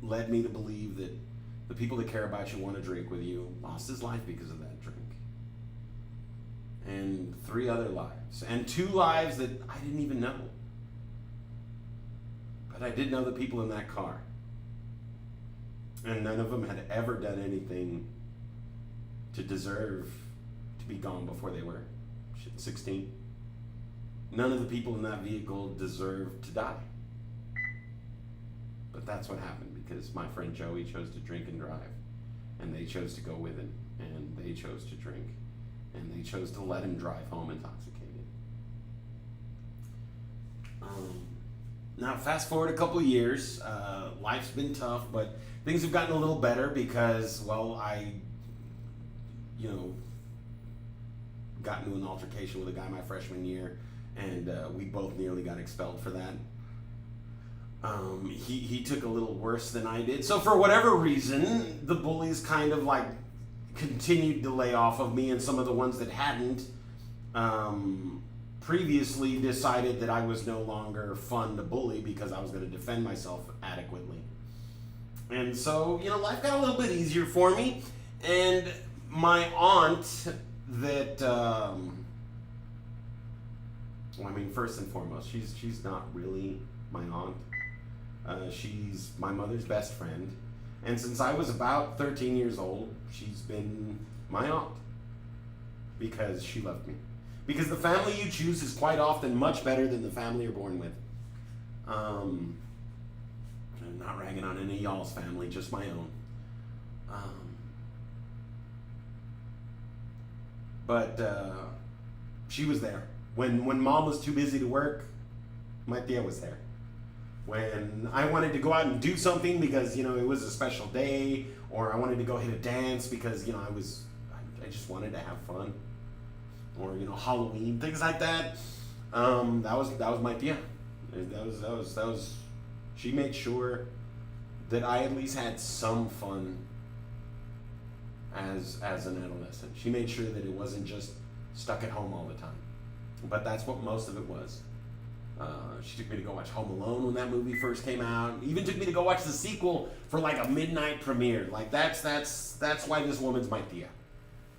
led me to believe that the people that care about you want to drink with you lost his life because of that drink. And 3 other lives. And 2 lives that I didn't even know. But I did know the people in that car. And none of them had ever done anything to deserve to be gone before they were 16. None of the people in that vehicle deserved to die. But that's what happened, because my friend Joey chose to drink and drive. And they chose to go with him. And they chose to drink. And they chose to let him drive home intoxicated. Now, fast forward a couple of years. Life's been tough, but things have gotten a little better because, well, I got into an altercation with a guy my freshman year, and we both nearly got expelled for that. He took a little worse than I did. So for whatever reason, the bullies kind of like continued to lay off of me, and some of the ones that hadn't previously decided that I was no longer fun to bully because I was going to defend myself adequately. And so, life got a little bit easier for me. And my aunt that, first and foremost, she's not really my aunt. She's my mother's best friend. And since I was about 13 years old, she's been my aunt. Because she loved me. Because the family you choose is quite often much better than the family you're born with. I'm not ragging on any of y'all's family, just my own. But she was there. When mom was too busy to work, my tia was there. When I wanted to go out and do something because, you know, it was a special day, or I wanted to go hit a dance because, you know, I just wanted to have fun. Or, you know, Halloween, things like that. That was my tia. That was she made sure that I at least had some fun as an adolescent. She made sure that it wasn't just stuck at home all the time. But that's what most of it was. She took me to go watch Home Alone when that movie first came out. Even took me to go watch the sequel for like a midnight premiere. Like that's why this woman's my tia.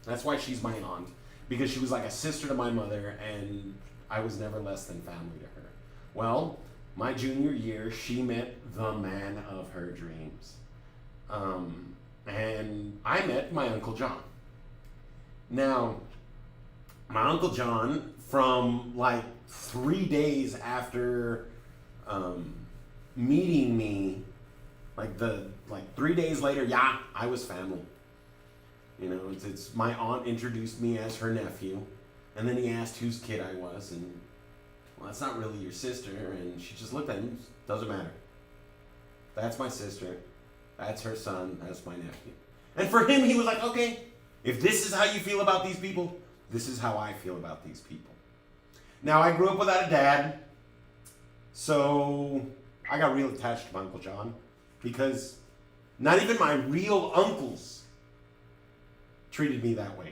That's why she's my aunt. Because she was like a sister to my mother, and I was never less than family to her. Well, my junior year, she met the man of her dreams. And I met my Uncle John. Now, my Uncle John, from like 3 days after meeting me, like 3 days later, yeah, I was family. You know, it's my aunt introduced me as her nephew, and then he asked whose kid I was, and well, that's not really your sister, and she just looked at him. Doesn't matter. That's my sister. That's her son. That's my nephew. And for him, he was like, okay, if this is how you feel about these people, this is how I feel about these people. Now, I grew up without a dad, so I got real attached to my Uncle John, because not even my real uncles treated me that way.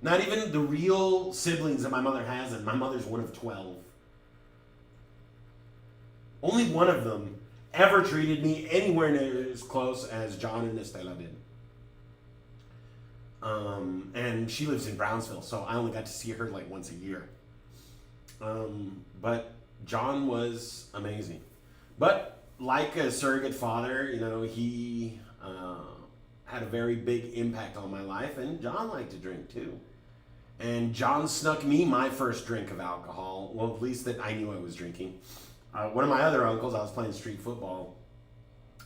Not even the real siblings that my mother has, and my mother's one of 12. Only one of them ever treated me anywhere near as close as John and Estela did. And she lives in Brownsville, so I only got to see her like once a year. But John was amazing. But like a surrogate father, you know, he had a very big impact on my life, and John liked to drink too. And John snuck me my first drink of alcohol, well, at least that I knew I was drinking. One of my other uncles, I was playing street football,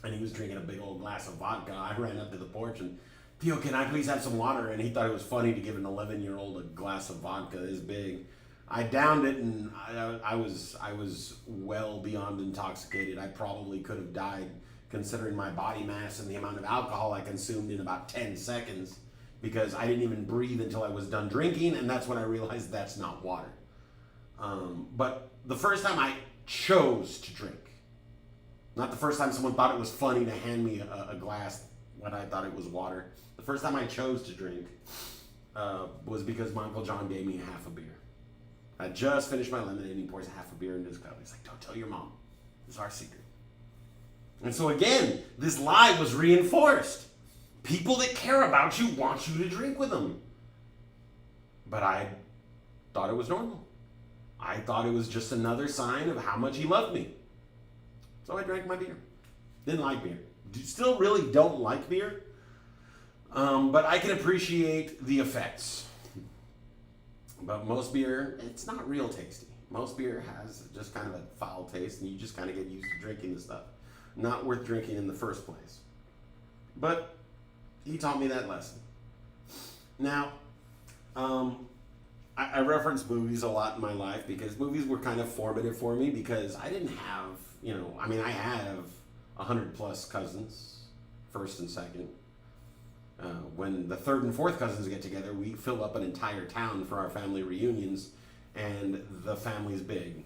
and he was drinking a big old glass of vodka. I ran up to the porch and, Theo, can I please have some water? And he thought it was funny to give an 11-year-old a glass of vodka this big. I downed it, and I was well beyond intoxicated. I probably could have died, considering my body mass and the amount of alcohol I consumed in about 10 seconds, because I didn't even breathe until I was done drinking, and that's when I realized that's not water. But the first time I chose to drink, not the first time someone thought it was funny to hand me a glass when I thought it was water, the first time I chose to drink was because my Uncle John gave me half a beer. I just finished my lemonade, and he pours half a beer into his cup. He's like, don't tell your mom. It's our secret. And so again, this lie was reinforced. People that care about you want you to drink with them. But I thought it was normal. I thought it was just another sign of how much he loved me. So I drank my beer. Didn't like beer. Still really don't like beer. But I can appreciate the effects. But most beer, it's not real tasty. Most beer has just kind of a foul taste, and you just kind of get used to drinking the stuff. Not worth drinking in the first place. But he taught me that lesson. Now, I reference movies a lot in my life because movies were kind of formative for me, because I didn't have, I have 100 plus cousins, first and second. When the third and fourth cousins get together, we fill up an entire town for our family reunions, and the family's big,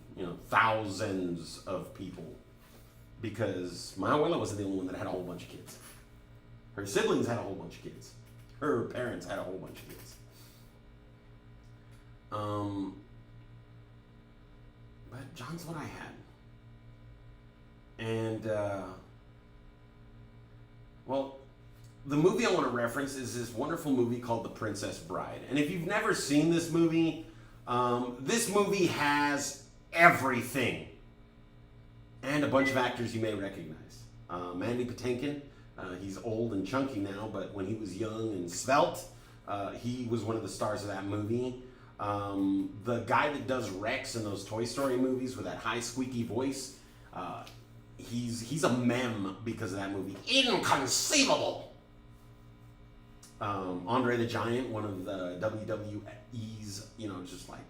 thousands of people, because my abuela wasn't the only one that had a whole bunch of kids. Her siblings had a whole bunch of kids. Her parents had a whole bunch of kids. But John's what I had. And, the movie I want to reference is this wonderful movie called The Princess Bride. And if you've never seen this movie has everything. And a bunch of actors you may recognize. Mandy Patinkin, He's old and chunky now, but when he was young and svelte, he was one of the stars of that movie. The guy that does Rex in those Toy Story movies with that high squeaky voice, he's a meme because of that movie. Inconceivable! Andre the Giant, one of the WWE's, just like,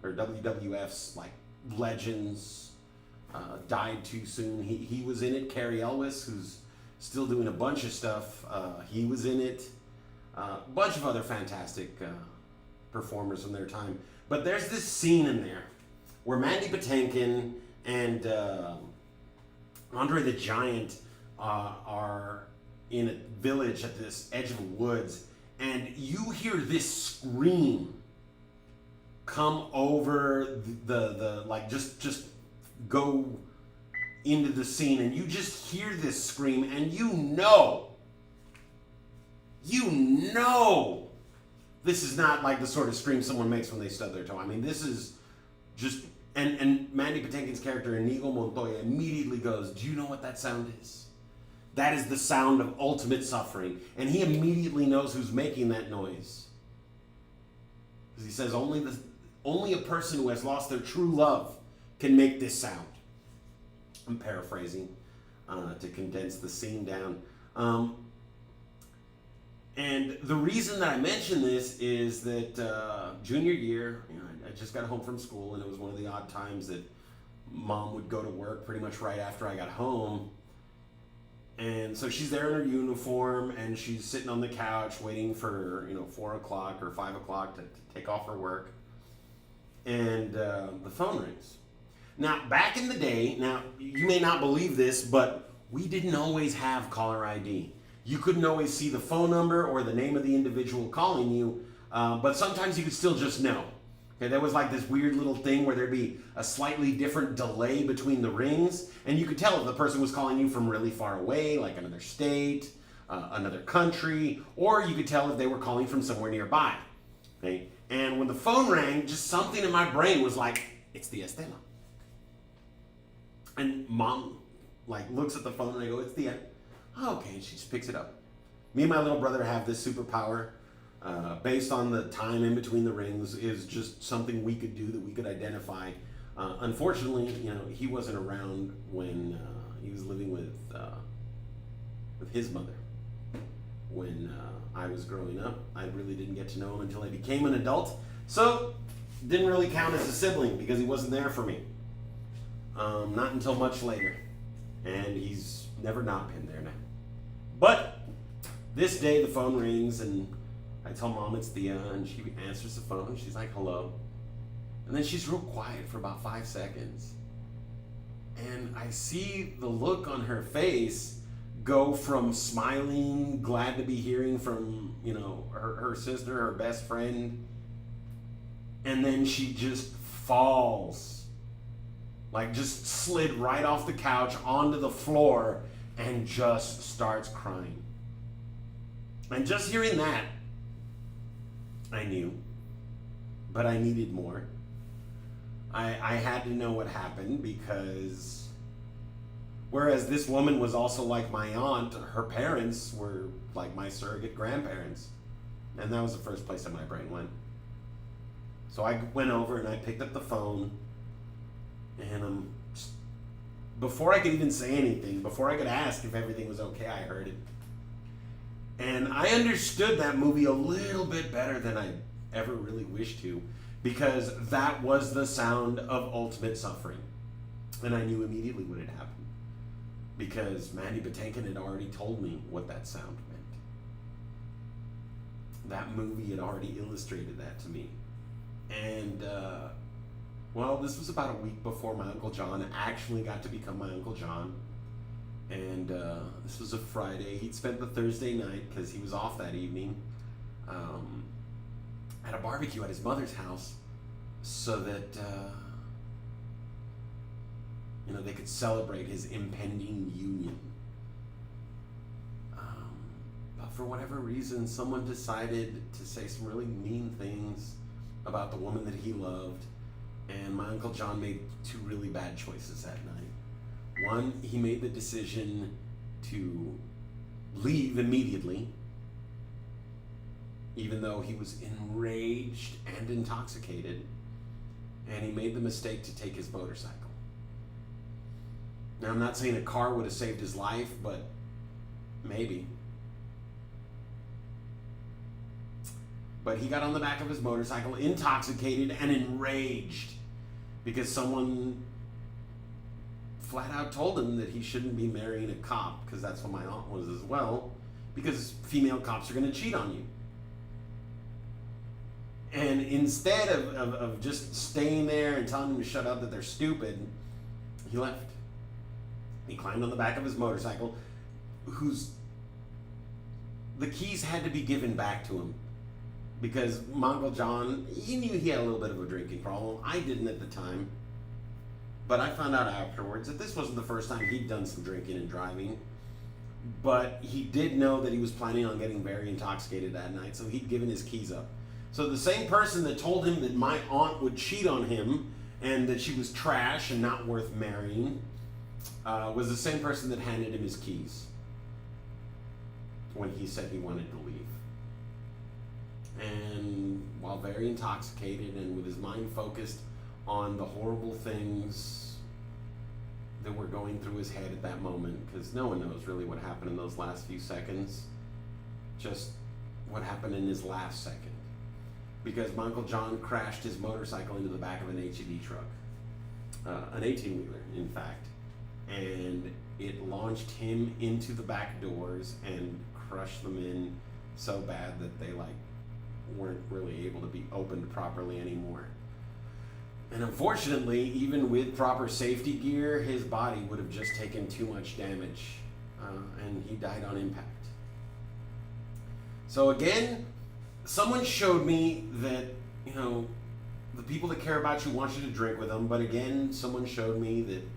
or WWF's like legends, died too soon. He was in it. Cary Elwes, who's still doing a bunch of stuff, he was in it. A bunch of other fantastic performers from their time. But there's this scene in there where Mandy Patinkin and Andre the Giant are in a village at this edge of the woods, and you hear this scream come over the like just go into the scene, and you just hear this scream, and you know this is not like the sort of scream someone makes when they stub their toe. I mean, this is just, and Mandy Patinkin's character, Inigo Montoya, immediately goes, do you know what that sound is? That is the sound of ultimate suffering. And he immediately knows who's making that noise. Because he says only a person who has lost their true love can make this sound. I'm paraphrasing to condense the scene down. And the reason that I mention this is that junior year, I just got home from school, and it was one of the odd times that Mom would go to work pretty much right after I got home. And so she's there in her uniform, and she's sitting on the couch waiting for 4 o'clock or 5 o'clock to take off her work. And the phone rings. Now, back in the day, now you may not believe this, but we didn't always have caller ID. You couldn't always see the phone number or the name of the individual calling you, but sometimes you could still just know. Okay, there was like this weird little thing where there'd be a slightly different delay between the rings, and you could tell if the person was calling you from really far away, like another state, another country, or you could tell if they were calling from somewhere nearby. Okay, and when the phone rang, just something in my brain was like, it's the Estela. And Mom looks at the phone and I go, it's the okay, and she just picks it up. Me and my little brother have this superpower. Based on the time in between the rings, is just something we could do that we could identify. Unfortunately, he wasn't around when he was living with his mother. When I was growing up, I really didn't get to know him until I became an adult. So, didn't really count as a sibling because he wasn't there for me. Not until much later. And he's never not been there now. But this day the phone rings and I tell Mom it's Thea, and she answers the phone. She's like, hello. And then she's real quiet for about 5 seconds. And I see the look on her face go from smiling, glad to be hearing from, her sister, her best friend. And then she just falls. Just slid right off the couch onto the floor and just starts crying. And just hearing that, I knew, but I needed more. I had to know what happened because whereas this woman was also like my aunt, her parents were like my surrogate grandparents. And that was the first place that my brain went. So I went over and I picked up the phone, and before I could even say anything, before I could ask if everything was okay, I heard it. And I understood that movie a little bit better than I ever really wished to, because that was the sound of ultimate suffering. And I knew immediately what had happened, because Mandy Patinkin had already told me what that sound meant. That movie had already illustrated that to me. And, this was about a week before my Uncle John actually got to become my Uncle John. And this was a Friday. He'd spent the Thursday night, because he was off that evening, at a barbecue at his mother's house, so that they could celebrate his impending union. But for whatever reason, someone decided to say some really mean things about the woman that he loved, and my Uncle John made 2 really bad choices that night. One, he made the decision to leave immediately, even though he was enraged and intoxicated, and he made the mistake to take his motorcycle. Now, I'm not saying a car would have saved his life, but maybe. But he got on the back of his motorcycle, intoxicated and enraged, because someone flat out told him that he shouldn't be marrying a cop, because that's what my aunt was as well, because female cops are going to cheat on you. And instead of just staying there and telling them to shut up, that they're stupid, he left. He climbed on the back of his motorcycle, the keys had to be given back to him, because my Uncle John, he knew he had a little bit of a drinking problem. I didn't at the time. But I found out afterwards that this wasn't the first time he'd done some drinking and driving. But he did know that he was planning on getting very intoxicated that night, so he'd given his keys up. So the same person that told him that my aunt would cheat on him and that she was trash and not worth marrying was the same person that handed him his keys when he said he wanted to leave. And while very intoxicated and with his mind focused on the horrible things that were going through his head at that moment, because no one knows really what happened in those last few seconds, just what happened in his last second. Because my Uncle John crashed his motorcycle into the back of an HEV truck, an 18-wheeler, in fact, and it launched him into the back doors and crushed them in so bad that they weren't really able to be opened properly anymore. And unfortunately, even with proper safety gear, his body would have just taken too much damage, and he died on impact. So again, someone showed me that, the people that care about you want you to drink with them, but again, someone showed me that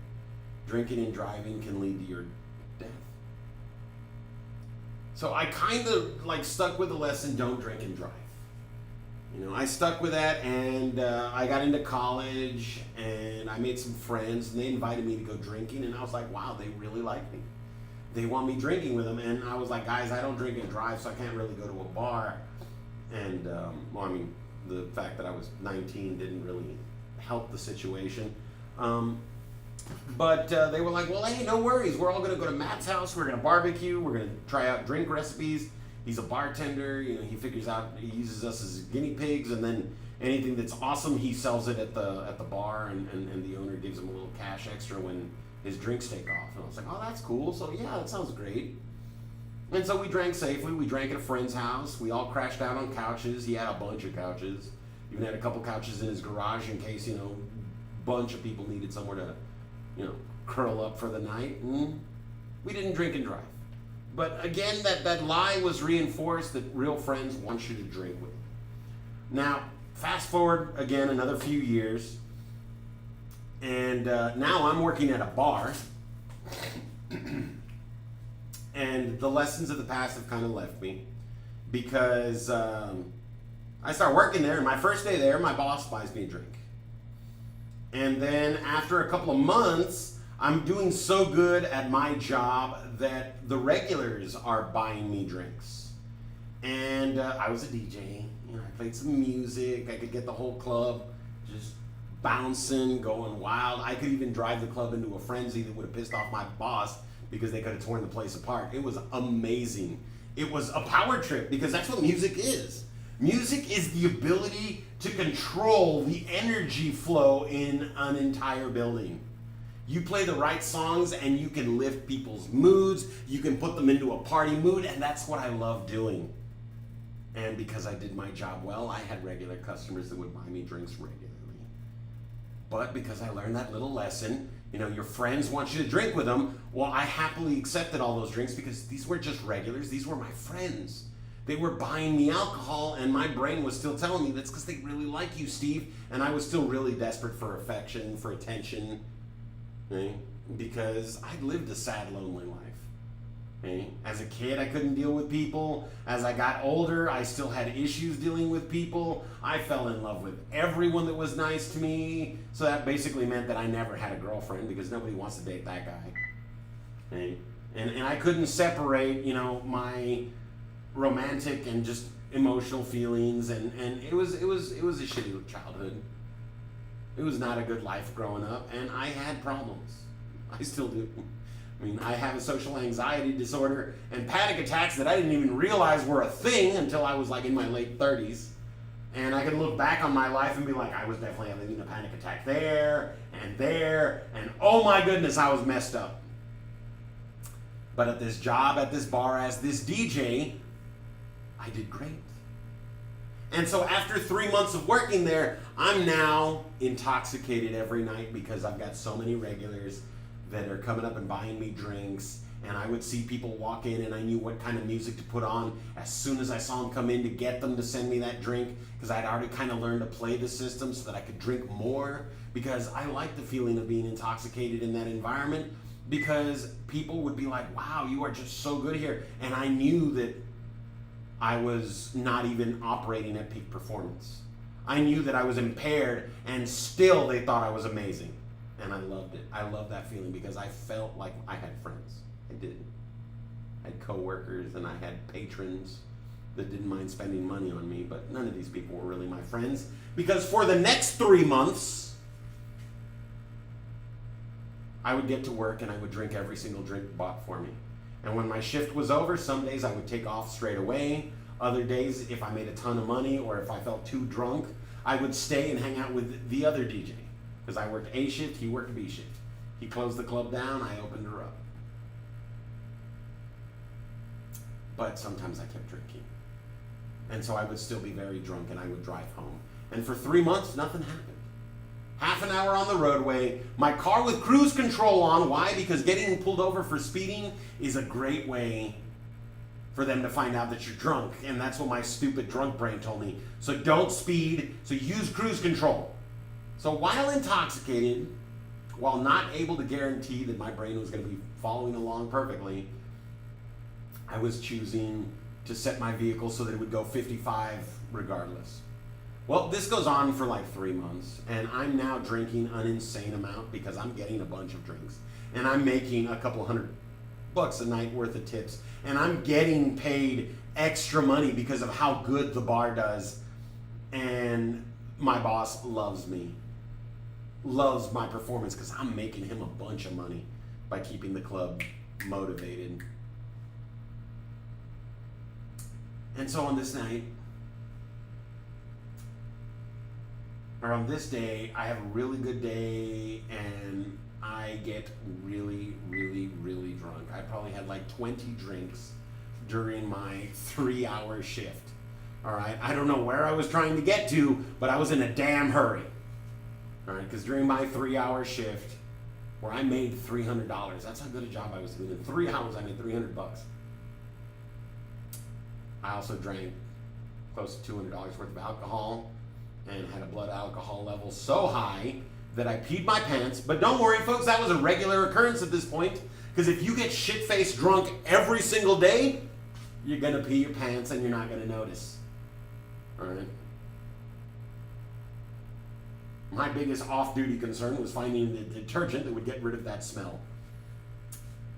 drinking and driving can lead to your death. So I kind of stuck with the lesson, don't drink and drive. I stuck with that, and I got into college, and I made some friends, and they invited me to go drinking, and I was like, wow, they really like me. They want me drinking with them, and I was like, guys, I don't drink and drive, so I can't really go to a bar. And, the fact that I was 19 didn't really help the situation. But they were like, well, hey, no worries. We're all going to go to Matt's house. We're going to barbecue. We're going to try out drink recipes. He's a bartender. He figures out, he uses us as guinea pigs, and then anything that's awesome, he sells it at the bar, and the owner gives him a little cash extra when his drinks take off. And I was like, oh, that's cool. So yeah, that sounds great. And so we drank safely. We drank at a friend's house. We all crashed out on couches. He had a bunch of couches. Even had a couple couches in his garage in case, a bunch of people needed somewhere to, curl up for the night. And we didn't drink and drive. But again, that lie was reinforced that real friends want you to drink with them. Now, fast forward again another few years, and now I'm working at a bar, and the lessons of the past have kind of left me, because I start working there, and my first day there, my boss buys me a drink. And then after a couple of months, I'm doing so good at my job that the regulars are buying me drinks. And I was a DJ, I played some music, I could get the whole club just bouncing, going wild. I could even drive the club into a frenzy that would have pissed off my boss because they could have torn the place apart. It was amazing. It was a power trip, because that's what music is. Music is the ability to control the energy flow in an entire building. You play the right songs and you can lift people's moods, you can put them into a party mood, and that's what I love doing. And because I did my job well, I had regular customers that would buy me drinks regularly. But because I learned that little lesson, your friends want you to drink with them, well, I happily accepted all those drinks because these were just regulars, these were my friends. They were buying me alcohol, and my brain was still telling me that's because they really like you, Steve. And I was still really desperate for affection, for attention, right? Because I lived a sad, lonely life. Okay? As a kid, I couldn't deal with people. As I got older, I still had issues dealing with people. I fell in love with everyone that was nice to me. So that basically meant that I never had a girlfriend, because nobody wants to date that guy. Okay? And I couldn't separate, my romantic and just emotional feelings, and it was a shitty childhood. It was not a good life growing up, and I had problems. I still do. I mean, I have a social anxiety disorder and panic attacks that I didn't even realize were a thing until I was like in my late 30s. And I can look back on my life and be like, I was definitely having a panic attack there, and oh my goodness, I was messed up. But at this job, at this bar, as this DJ, I did great. And so after 3 months of working there, I'm now intoxicated every night because I've got so many regulars that are coming up and buying me drinks. And I would see people walk in and I knew what kind of music to put on as soon as I saw them come in to get them to send me that drink, because I'd already kind of learned to play the system so that I could drink more, because I like the feeling of being intoxicated in that environment, because people would be like, wow, you are just so good here. And I knew that I was not even operating at peak performance. I knew that I was impaired, and still they thought I was amazing. And I loved it. I loved that feeling because I felt like I had friends. I did. I had coworkers and I had patrons that didn't mind spending money on me, but none of these people were really my friends, because for the next 3 months, I would get to work and I would drink every single drink bought for me. And when my shift was over, some days I would take off straight away. Other days, if I made a ton of money or if I felt too drunk, I would stay and hang out with the other DJ. Because I worked A shift, he worked B shift. He closed the club down, I opened her up. But sometimes I kept drinking. And so I would still be very drunk and I would drive home. And for 3 months, nothing happened. Half an hour on the roadway, my car with cruise control on. Why? Because getting pulled over for speeding is a great way for them to find out that you're drunk. And that's what my stupid drunk brain told me. So don't speed, so use cruise control. So while intoxicated, while not able to guarantee that my brain was going to be following along perfectly, I was choosing to set my vehicle so that it would go 55 regardless. Well, this goes on for like 3 months, and I'm now drinking an insane amount because I'm getting a bunch of drinks, and I'm making a couple $100 a night worth of tips, and I'm getting paid extra money because of how good the bar does, and my boss loves me, loves my performance because I'm making him a bunch of money by keeping the club motivated. And so on this night, or on this day, I have a really good day and I get really, really, really drunk. I probably had like 20 drinks during my 3-hour shift. All right, I don't know where I was trying to get to, but I was in a damn hurry. All right, because during my 3-hour shift, where I made $300, that's how good a job I was doing. In 3 hours, I made $300. I also drank close to $200 worth of alcohol and had a blood alcohol level so high that I peed my pants. But don't worry, folks, that was a regular occurrence at this point, because if you get shit-faced drunk every single day, you're going to pee your pants and you're not going to notice. All right? My biggest off-duty concern was finding the detergent that would get rid of that smell.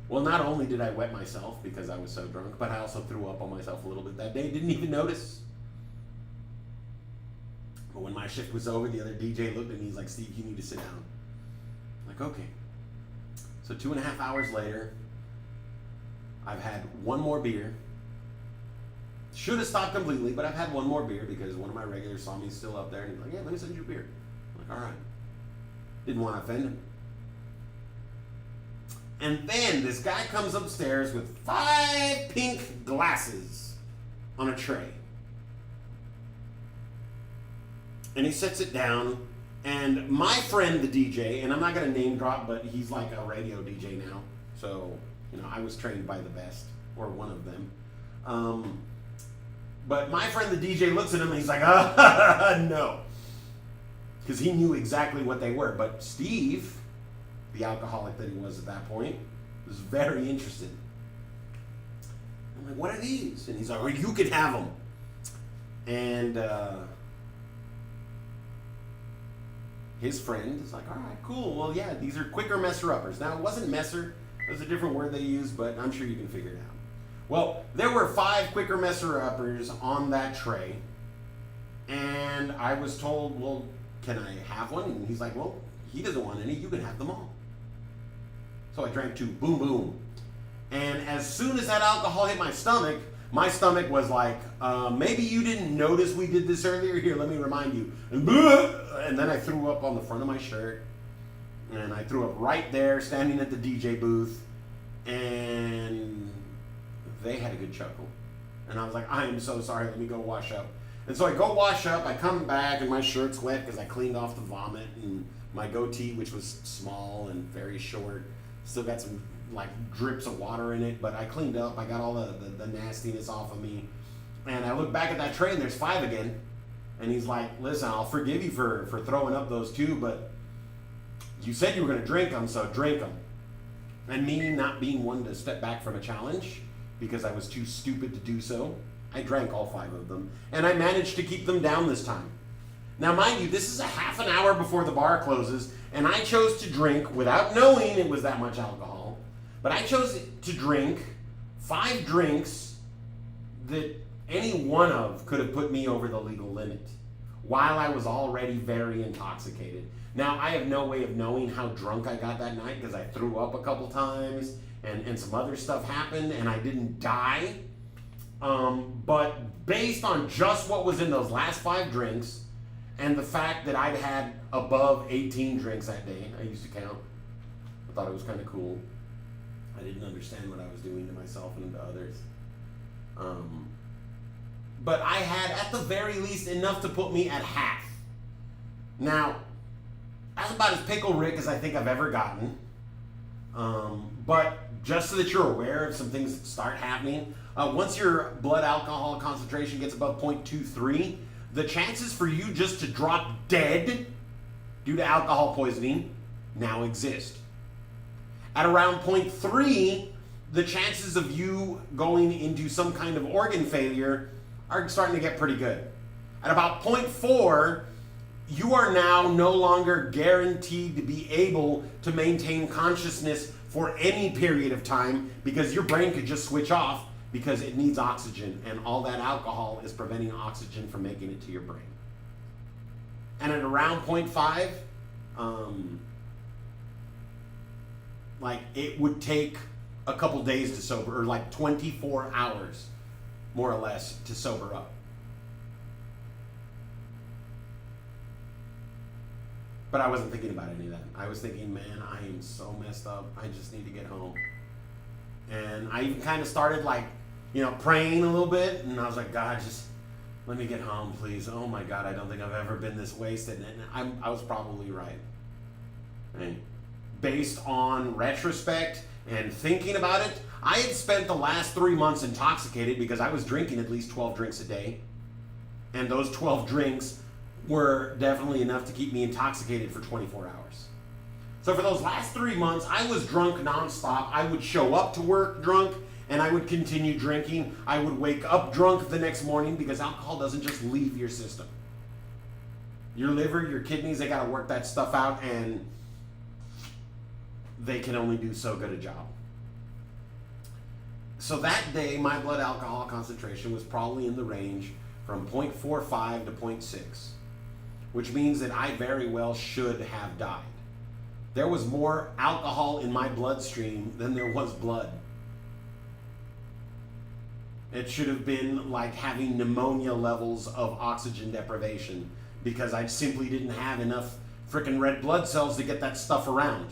Well, not only did I wet myself because I was so drunk, but I also threw up on myself a little bit that day. Didn't even notice. But when my shift was over, the other DJ looked at me. He's like, Steve, you need to sit down. I'm like, okay. So 2.5 hours later, I've had one more beer. Should have stopped completely, but I've had one more beer because one of my regulars saw me still up there and he's like, yeah, let me send you a beer. I'm like, all right. Didn't want to offend him. And then this guy comes upstairs with 5 pink glasses on a tray. And he sets it down, and my friend, the DJ, and I'm not going to name drop, but he's like a radio DJ now. So, I was trained by the best, or one of them. But my friend, the DJ, looks at him, and he's like, no. Because he knew exactly what they were. But Steve, the alcoholic that he was at that point, was very interested. I'm like, what are these? And he's like, well, you can have them. And his friend is like, all right, cool. Well, yeah, these are quicker Messer-uppers. Now, it wasn't Messer. There's a different word they use, but I'm sure you can figure it out. Well, there were 5 quicker messer-uppers on that tray, and I was told, well, can I have one? And he's like, well, he doesn't want any, you can have them all. So I drank 2, boom, boom. And as soon as that alcohol hit my stomach was like, maybe you didn't notice we did this earlier. Here, let me remind you. And then I threw up on the front of my shirt. And I threw up right there, standing at the DJ booth. And they had a good chuckle. And I was like, I am so sorry, let me go wash up. And so I go wash up, I come back, and my shirt's wet because I cleaned off the vomit. And my goatee, which was small and very short, still got some like drips of water in it, but I cleaned up. I got all the nastiness off of me. And I look back at that tray and there's 5 again. And he's like, listen, I'll forgive you for throwing up those 2, but you said you were going to drink them, so drink them. And me not being one to step back from a challenge because I was too stupid to do so, I drank all 5 of them. And I managed to keep them down this time. Now, mind you, this is a half an hour before the bar closes, and I chose to drink without knowing it was that much alcohol. But I chose to drink 5 drinks that any one of could have put me over the legal limit while I was already very intoxicated. Now, I have no way of knowing how drunk I got that night because I threw up a couple times and some other stuff happened and I didn't die. But based on just what was in those last 5 drinks and the fact that I'd had above 18 drinks that day, I used to count. I thought it was kind of cool. I didn't understand what I was doing to myself and to others. But I had, at the very least, enough to put me at half. Now, that's about as pickle Rick as I think I've ever gotten. But just so that you're aware of some things that start happening, once your blood alcohol concentration gets above 0.23, the chances for you just to drop dead due to alcohol poisoning now exist. At around 0.3, the chances of you going into some kind of organ failure are starting to get pretty good. At about 0.4, you are now no longer guaranteed to be able to maintain consciousness for any period of time because your brain could just switch off because it needs oxygen, and all that alcohol is preventing oxygen from making it to your brain. And at around 0.5, like it would take a couple days to sober, or like 24 hours, more or less, to sober up. But I wasn't thinking about any of that. I was thinking, man, I am so messed up. I just need to get home. And I even kind of started like, praying a little bit. And I was like, God, just let me get home, please. Oh my God, I don't think I've ever been this wasted. And I was probably right. Right? Based on retrospect and thinking about it, I had spent the last 3 months intoxicated because I was drinking at least 12 drinks a day. And those 12 drinks were definitely enough to keep me intoxicated for 24 hours. So for those last 3 months, I was drunk nonstop. I would show up to work drunk, and I would continue drinking. I would wake up drunk the next morning because alcohol doesn't just leave your system. Your liver, your kidneys, they got to work that stuff out, and they can only do so good a job. So that day, my blood alcohol concentration was probably in the range from 0.45 to 0.6, which means that I very well should have died. There was more alcohol in my bloodstream than there was blood. It should have been like having pneumonia levels of oxygen deprivation because I simply didn't have enough frickin' red blood cells to get that stuff around.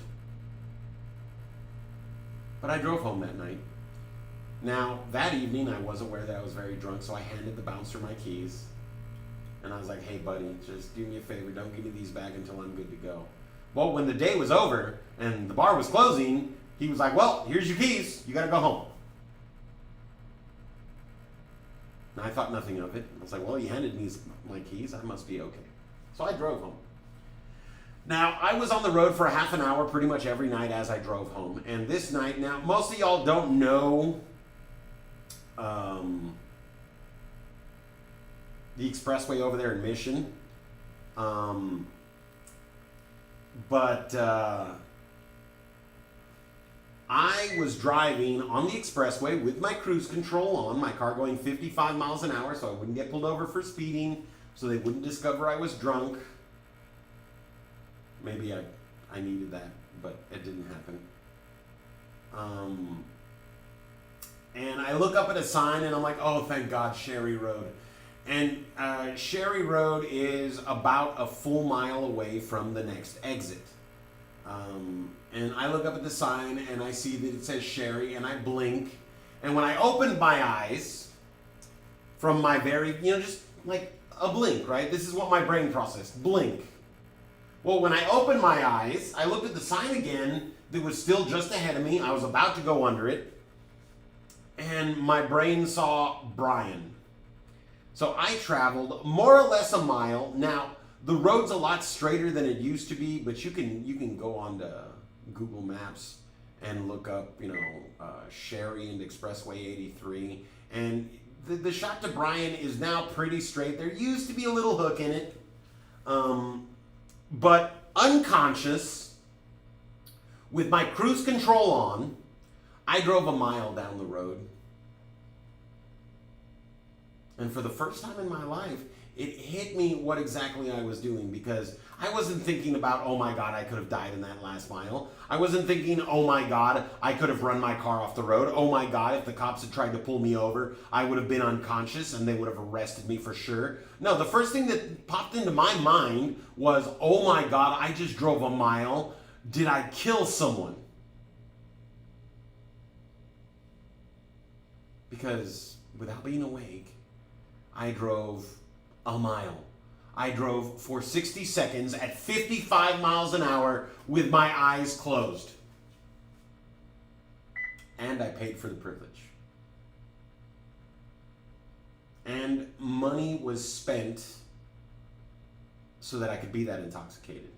But I drove home that night. Now, that evening, I was aware that I was very drunk, so I handed the bouncer my keys. And I was like, hey, buddy, just do me a favor. Don't give me these back until I'm good to go. Well, when the day was over and the bar was closing, he was like, well, here's your keys. You got to go home. And I thought nothing of it. I was like, well, he handed me my keys. I must be okay. So I drove home. Now, I was on the road for a half an hour pretty much every night as I drove home. And this night, now, most of y'all don't know the expressway over there in Mission. But I was driving on the expressway with my cruise control on, my car going 55 miles an hour so I wouldn't get pulled over for speeding, so they wouldn't discover I was drunk. Maybe I needed that, but it didn't happen. And I look up at a sign and I'm like, oh, thank God, Sherry Road. And Sherry Road is about a full mile away from the next exit. And I look up at the sign and I see that it says Sherry, and I blink. And when I opened my eyes from my very, just like a blink, right? This is what my brain processed, blink. Well, when I opened my eyes, I looked at the sign again that was still just ahead of me. I was about to go under it. And my brain saw Brian. So I traveled more or less a mile. Now, the road's a lot straighter than it used to be, but you can go on to Google Maps and look up, Sherry and Expressway 83. And the shot to Brian is now pretty straight. There used to be a little hook in it. But unconscious, with my cruise control on, I drove a mile down the road. And for the first time in my life, it hit me what exactly I was doing, because I wasn't thinking about, oh my God, I could have died in that last mile. I wasn't thinking, oh my God, I could have run my car off the road. Oh my God, if the cops had tried to pull me over, I would have been unconscious and they would have arrested me for sure. No, the first thing that popped into my mind was, oh my God, I just drove a mile. Did I kill someone? Because without being awake, I drove a mile. I drove for 60 seconds at 55 miles an hour with my eyes closed. And I paid for the privilege. And money was spent so that I could be that intoxicated.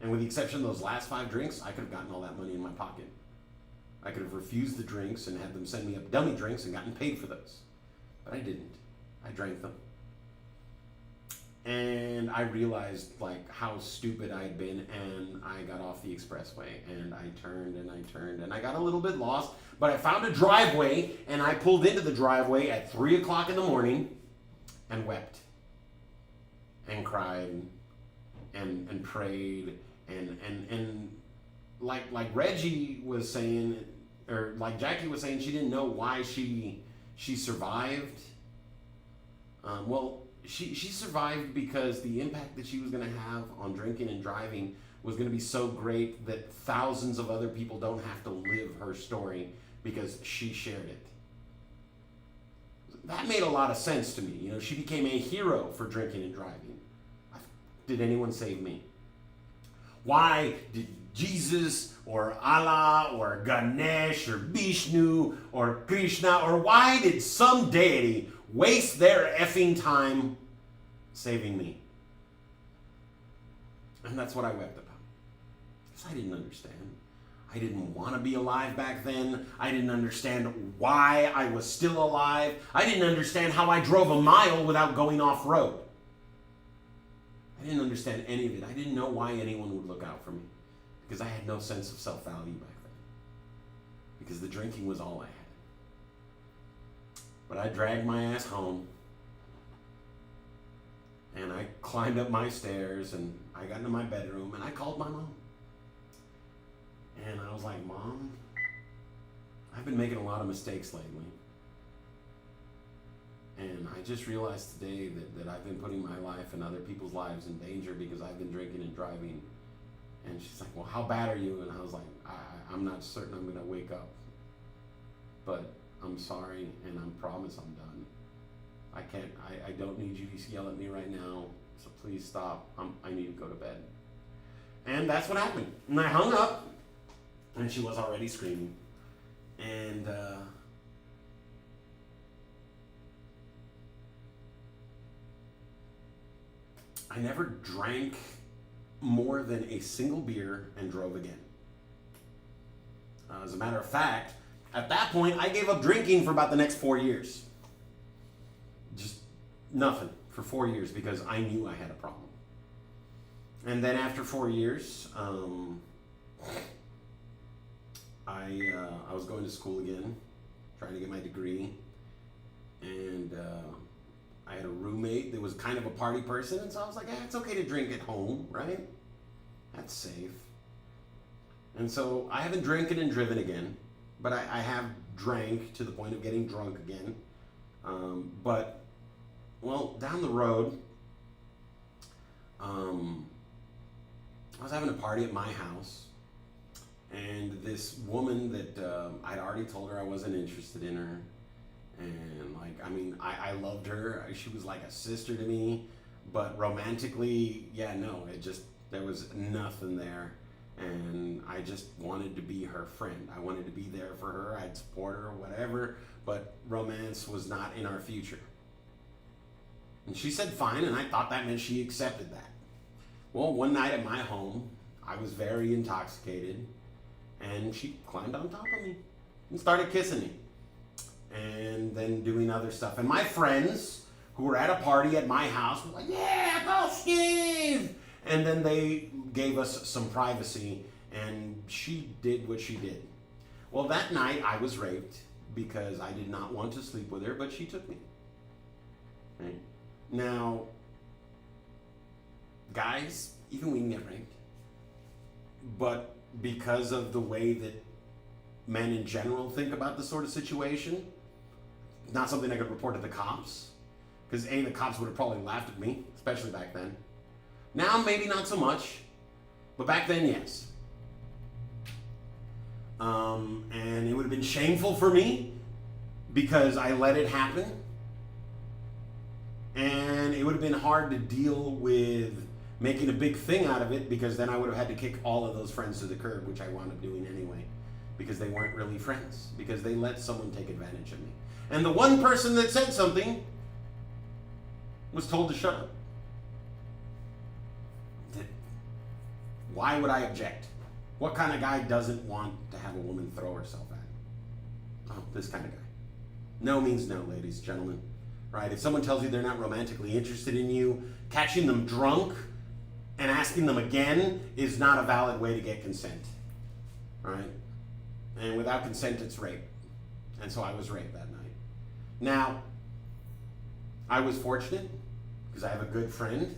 And with the exception of those last 5 drinks, I could have gotten all that money in my pocket. I could have refused the drinks and had them send me up dummy drinks and gotten paid for those. But I didn't. I drank them. And I realized how stupid I'd been, and I got off the expressway and I turned and I got a little bit lost, but I found a driveway and I pulled into the driveway at 3 o'clock in the morning and wept and cried and prayed and like Reggie was saying, or like Jackie was saying, she didn't know why she survived. Well, she survived because the impact that she was going to have on drinking and driving was going to be so great that thousands of other people don't have to live her story because she shared it. That made a lot of sense to me. She became a hero for drinking and driving. Did anyone save me? Why did Jesus or Allah or Ganesh or Vishnu or Krishna, or why did some deity waste their effing time saving me? And that's what I wept about. Because I didn't understand. I didn't want to be alive back then. I didn't understand why I was still alive. I didn't understand how I drove a mile without going off-road. I didn't understand any of it. I didn't know why anyone would look out for me. Because I had no sense of self-value back then. Because the drinking was all I had. But I dragged my ass home, and I climbed up my stairs, and I got into my bedroom, and I called my mom. And I was like, Mom, I've been making a lot of mistakes lately. And I just realized today that I've been putting my life and other people's lives in danger because I've been drinking and driving. And she's like, well, how bad are you? And I was like, I'm not certain I'm going to wake up. But I'm sorry, and I promise I'm done. I don't need you to yell at me right now, so please stop. I need to go to bed. And that's what happened. And I hung up, and she was already screaming. And I never drank more than a single beer and drove again. As a matter of fact, at that point, I gave up drinking for about the next 4 years. Just nothing for 4 years because I knew I had a problem. And then after 4 years, I was going to school again, trying to get my degree, and I had a roommate that was kind of a party person, and so I was like, it's okay to drink at home, right? That's safe. And so I haven't drinking and driven again, but I have drank to the point of getting drunk again. But, well, down the road, I was having a party at my house, and this woman that I'd already told her I wasn't interested in her, and I loved her. She was like a sister to me, but romantically, there was nothing there, and I just wanted to be her friend. I wanted to be there for her. I'd support her, whatever, but romance was not in our future. And she said fine, and I thought that meant she accepted that. Well, one night at my home, I was very intoxicated, and she climbed on top of me and started kissing me, and then doing other stuff. And my friends who were at a party at my house were like, yeah, go Steve! And then they gave us some privacy, and she did what she did. Well, that night I was raped because I did not want to sleep with her, but she took me. Right? Now, guys, even we can get raped, but because of the way that men in general think about this sort of situation, not something I could report to the cops, because the cops would have probably laughed at me, especially back then. Now, maybe not so much, but back then, yes. And it would have been shameful for me because I let it happen. And it would have been hard to deal with making a big thing out of it, because then I would have had to kick all of those friends to the curb, which I wound up doing anyway, because they weren't really friends, because they let someone take advantage of me. And the one person that said something was told to shut up. Why would I object? What kind of guy doesn't want to have a woman throw herself at him? Oh, this kind of guy. No means no, ladies and gentlemen. Right? If someone tells you they're not romantically interested in you, catching them drunk and asking them again is not a valid way to get consent. Right? And without consent, it's rape. And so I was raped that night. Now, I was fortunate because I have a good friend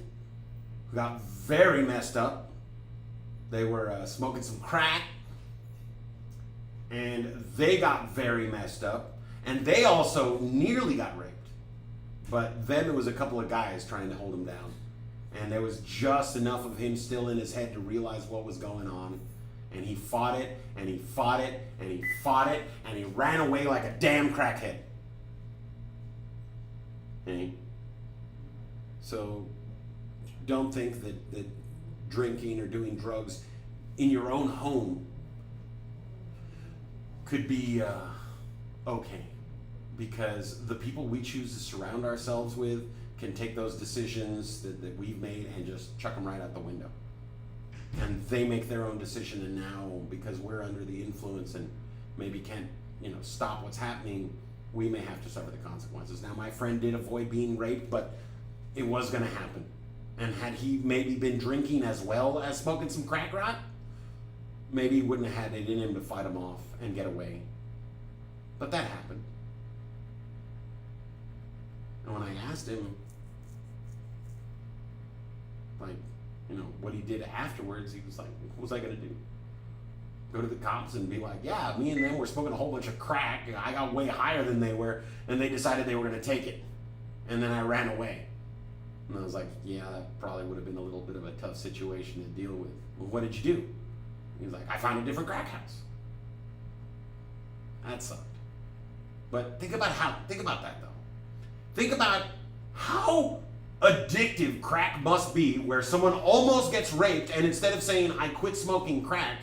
who got very messed up. They were smoking some crack, and they got very messed up, and they also nearly got raped. But then there was a couple of guys trying to hold him down, and there was just enough of him still in his head to realize what was going on, and he fought it, and he fought it, and he fought it, and he ran away like a damn crackhead. Okay? So don't think that drinking or doing drugs in your own home could be okay, because the people we choose to surround ourselves with can take those decisions that we've made and just chuck them right out the window. And they make their own decision, and now because we're under the influence and maybe can't stop what's happening, we may have to suffer the consequences. Now, my friend did avoid being raped, but it was going to happen. And had he maybe been drinking as well as smoking some crack rock, maybe he wouldn't have had it in him to fight him off and get away. But that happened. And when I asked him, what he did afterwards, he was like, what was I going to do? Go to the cops and be like, yeah, me and them were smoking a whole bunch of crack. I got way higher than they were, and they decided they were going to take it. And then I ran away. And I was like, yeah, that probably would have been a little bit of a tough situation to deal with. Well, what did you do? He was like, I found a different crack house. That sucked. But think about that though. Think about how addictive crack must be, where someone almost gets raped, and instead of saying, I quit smoking crack,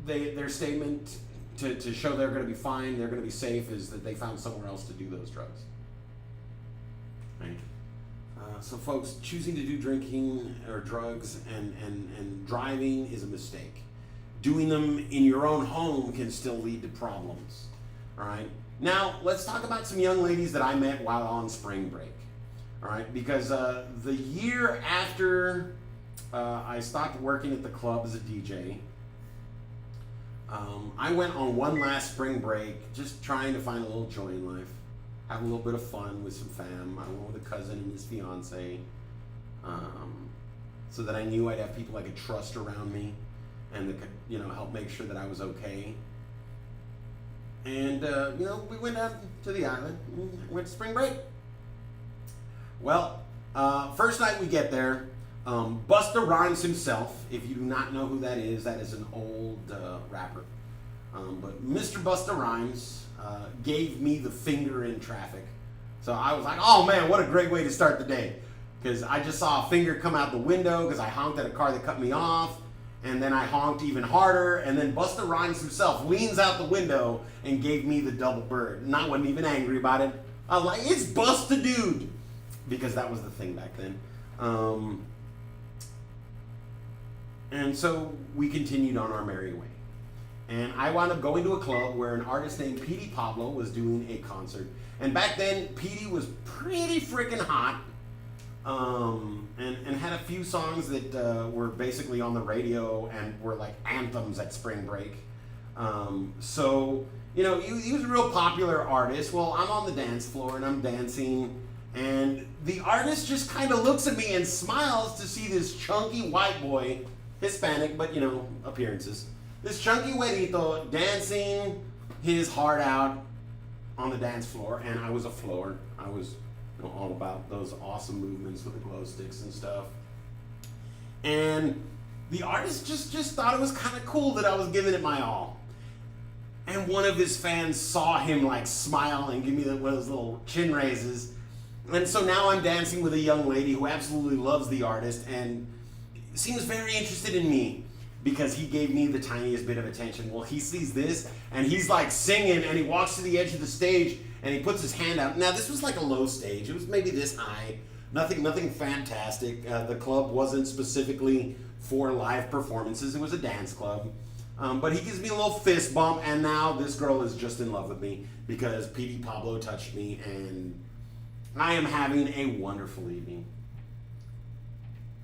their statement to show they're going to be fine, they're going to be safe, is that they found somewhere else to do those drugs. Right? So folks, choosing to do drinking or drugs and driving is a mistake. Doing them in your own home can still lead to problems. All right? Now, let's talk about some young ladies that I met while on spring break. All right? Because the year after I stopped working at the club as a DJ, I went on one last spring break, just trying to find a little joy in life, have a little bit of fun with some fam. I went with a cousin and his fiance, so that I knew I'd have people I could trust around me, and that could, help make sure that I was okay. And we went out to the island, went to spring break. Well, first night we get there, Busta Rhymes himself, if you do not know who that is an old rapper. But Mr. Busta Rhymes gave me the finger in traffic. So I was like, oh man, what a great way to start the day. Because I just saw a finger come out the window because I honked at a car that cut me off. And then I honked even harder. And then Busta Rhymes himself leans out the window and gave me the double bird. And I wasn't even angry about it. I was like, it's Busta Dude. Because that was the thing back then. And so we continued on our merry way. And I wound up going to a club where an artist named Petey Pablo was doing a concert. And back then, Petey was pretty freaking hot. And had a few songs that were basically on the radio and were like anthems at spring break. So, he was a real popular artist. Well, I'm on the dance floor and I'm dancing. And the artist just kind of looks at me and smiles to see this chunky white boy, Hispanic, but appearances. This chunky güerito dancing his heart out on the dance floor, and I was a floor. I was all about those awesome movements with the glow sticks and stuff. And the artist just thought it was kind of cool that I was giving it my all. And one of his fans saw him like smile and give me one of those little chin raises. And so now I'm dancing with a young lady who absolutely loves the artist and seems very interested in me because he gave me the tiniest bit of attention. Well, he sees this and he's like singing and he walks to the edge of the stage and he puts his hand out. Now this was like a low stage. It was maybe this high. Nothing fantastic. The club wasn't specifically for live performances. It was a dance club. But he gives me a little fist bump and now this girl is just in love with me because Petey Pablo touched me and I am having a wonderful evening.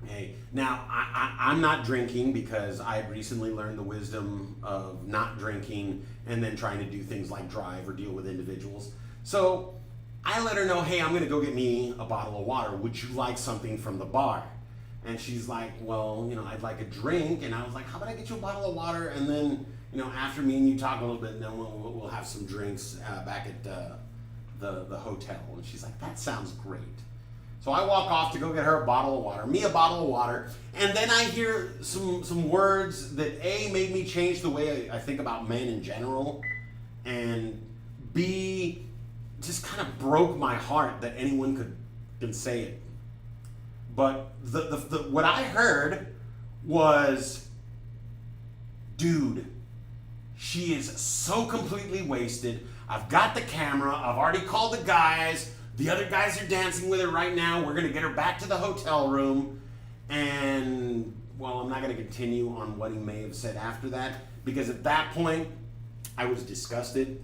Hey, now I'm not drinking because I had recently learned the wisdom of not drinking and then trying to do things like drive or deal with individuals. So I let her know, hey, I'm going to go get me a bottle of water. Would you like something from the bar? And she's like, well, I'd like a drink. And I was like, how about I get you a bottle of water? And then, after me and you talk a little bit, and then we'll have some drinks back at the hotel. And she's like, that sounds great. So I walk off to go get her a bottle of water, and then I hear some words that A, made me change the way I think about men in general, and B, just kind of broke my heart that anyone could say it. But what I heard was, dude, she is so completely wasted. I've got the camera. I've already called the guys. The other guys are dancing with her right now. We're going to get her back to the hotel room. And, well, I'm not going to continue on what he may have said after that. Because at that point, I was disgusted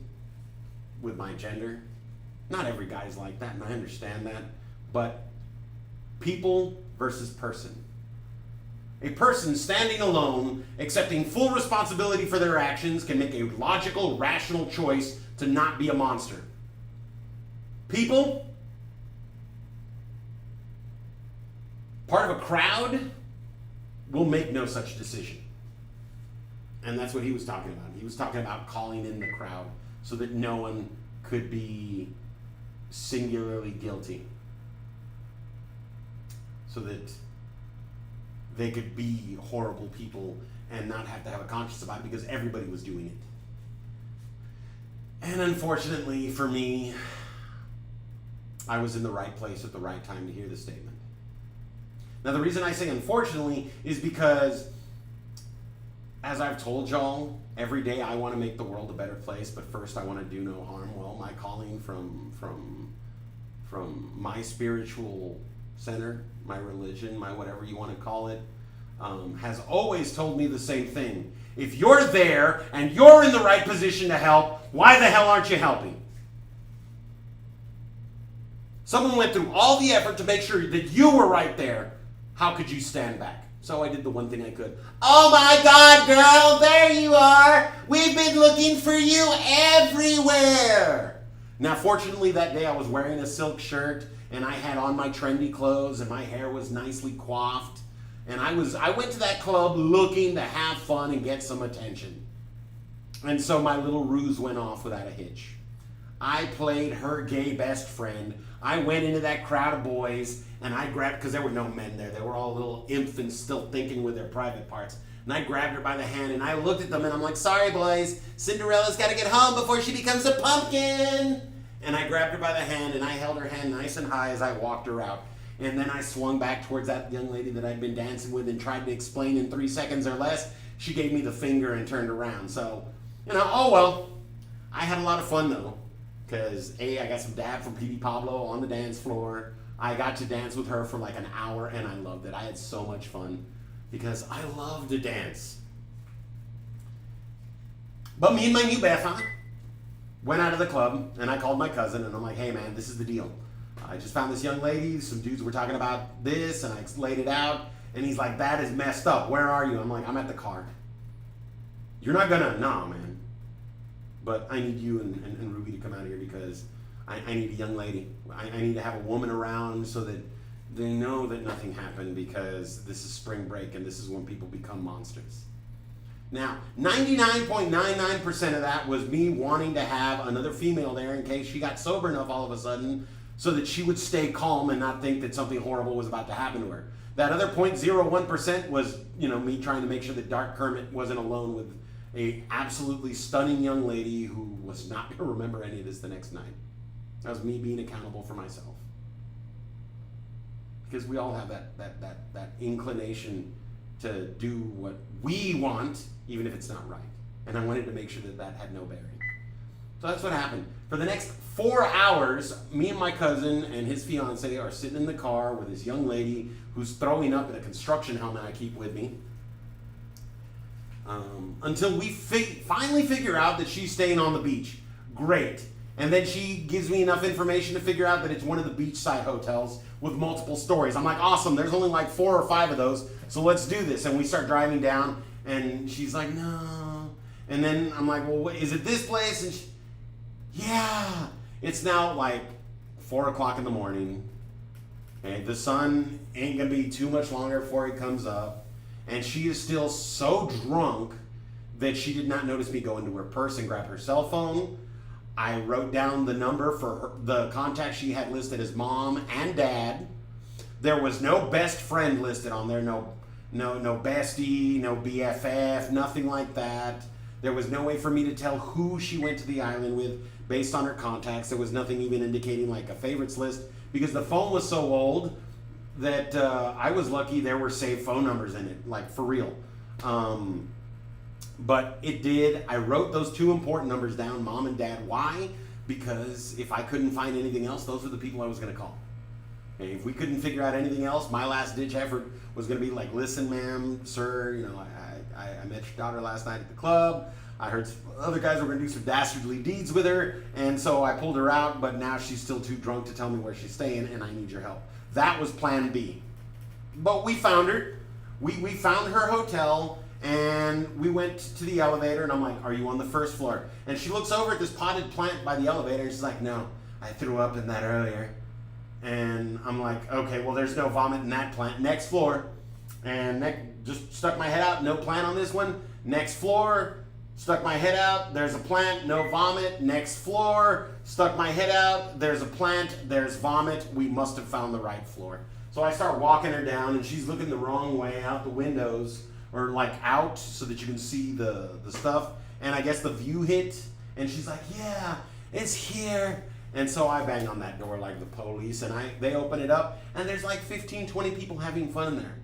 with my gender. Not every guy's like that, and I understand that. But people versus person. A person standing alone, accepting full responsibility for their actions, can make a logical, rational choice to not be a monster. People, part of a crowd, will make no such decision. And that's what he was talking about. He was talking about calling in the crowd so that no one could be singularly guilty. So that they could be horrible people and not have to have a conscience about it because everybody was doing it. And unfortunately for me, I was in the right place at the right time to hear the statement. Now the reason I say unfortunately is because, as I've told y'all, every day I want to make the world a better place, but first I want to do no harm. Well, my calling from my spiritual center, my religion, my whatever you want to call it, has always told me the same thing. If you're there and you're in the right position to help, why the hell aren't you helping? Someone went through all the effort to make sure that you were right there. How could you stand back? So I did the one thing I could. Oh my God, girl, there you are. We've been looking for you everywhere. Now, fortunately, that day I was wearing a silk shirt and I had on my trendy clothes and my hair was nicely coiffed. And I went to that club looking to have fun and get some attention. And so my little ruse went off without a hitch. I played her gay best friend. I went into that crowd of boys and I grabbed, because there were no men there. They were all little infants still thinking with their private parts. And I grabbed her by the hand and I looked at them and I'm like, sorry boys, Cinderella's got to get home before she becomes a pumpkin. And I grabbed her by the hand and I held her hand nice and high as I walked her out. And then I swung back towards that young lady that I'd been dancing with and tried to explain in 3 seconds or less. She gave me the finger and turned around. So, oh well. I had a lot of fun though. Because I got some dab from P.D. Pablo on the dance floor. I got to dance with her for like an hour and I loved it. I had so much fun because I love to dance. But me and my new Beth went out of the club and I called my cousin and I'm like, hey man, this is the deal. I just found this young lady, some dudes were talking about this and I laid it out and he's like, that is messed up. Where are you? I'm like, I'm at the car. You're not gonna, no man. But I need you and Ruby to come out here because I need a young lady. I need to have a woman around so that they know that nothing happened because this is spring break and this is when people become monsters. Now, 99.99% of that was me wanting to have another female there in case she got sober enough all of a sudden so that she would stay calm and not think that something horrible was about to happen to her. That other 0.01% was, me trying to make sure that Dark Kermit wasn't alone with a absolutely stunning young lady who was not going to remember any of this the next night. That was me being accountable for myself. Because we all have that inclination to do what we want, even if it's not right. And I wanted to make sure that had no bearing. So that's what happened. For the next 4 hours, me and my cousin and his fiance are sitting in the car with this young lady who's throwing up in a construction helmet I keep with me. Until we finally figure out that she's staying on the beach. Great. And then she gives me enough information to figure out that it's one of the beachside hotels with multiple stories. I'm like, awesome, there's only like 4 or 5 of those, so let's do this. And we start driving down, and she's like, no. And then I'm like, well, is it this place? And yeah. It's now like 4 o'clock in the morning, and the sun ain't gonna be too much longer before it comes up. And she is still so drunk that she did not notice me go into her purse and grab her cell phone. I wrote down the number for the contact she had listed as mom and dad. There was no best friend listed on there, no bestie, no BFF, nothing like that. There was no way for me to tell who she went to the island with based on her contacts. There was nothing even indicating like a favorites list because the phone was so old that I was lucky there were saved phone numbers in it, like for real. But it did. I wrote those 2 important numbers down, mom and dad. Why? Because if I couldn't find anything else, those were the people I was going to call. And if we couldn't figure out anything else, my last ditch effort was going to be like, listen, ma'am, sir, I met your daughter last night at the club. I heard some other guys were going to do some dastardly deeds with her, and so I pulled her out, but now she's still too drunk to tell me where she's staying, and I need your help. That was plan B. But we found her. We found her hotel, and we went to the elevator, and I'm like, are you on the first floor? And she looks over at this potted plant by the elevator, and she's like, no, I threw up in that earlier. And I'm like, okay, well, there's no vomit in that plant. Next floor. And just stuck my head out, no plant on this one. Next floor, stuck my head out, there's a plant, no vomit. Next floor, stuck my head out, there's a plant, there's vomit. We must have found the right floor. So I start walking her down, and she's looking the wrong way out the windows, or like out so that you can see the stuff. And I guess the view hit, and she's like, yeah, it's here. And so I bang on that door like the police, and they open it up, and there's like 15, 20 people having fun in there.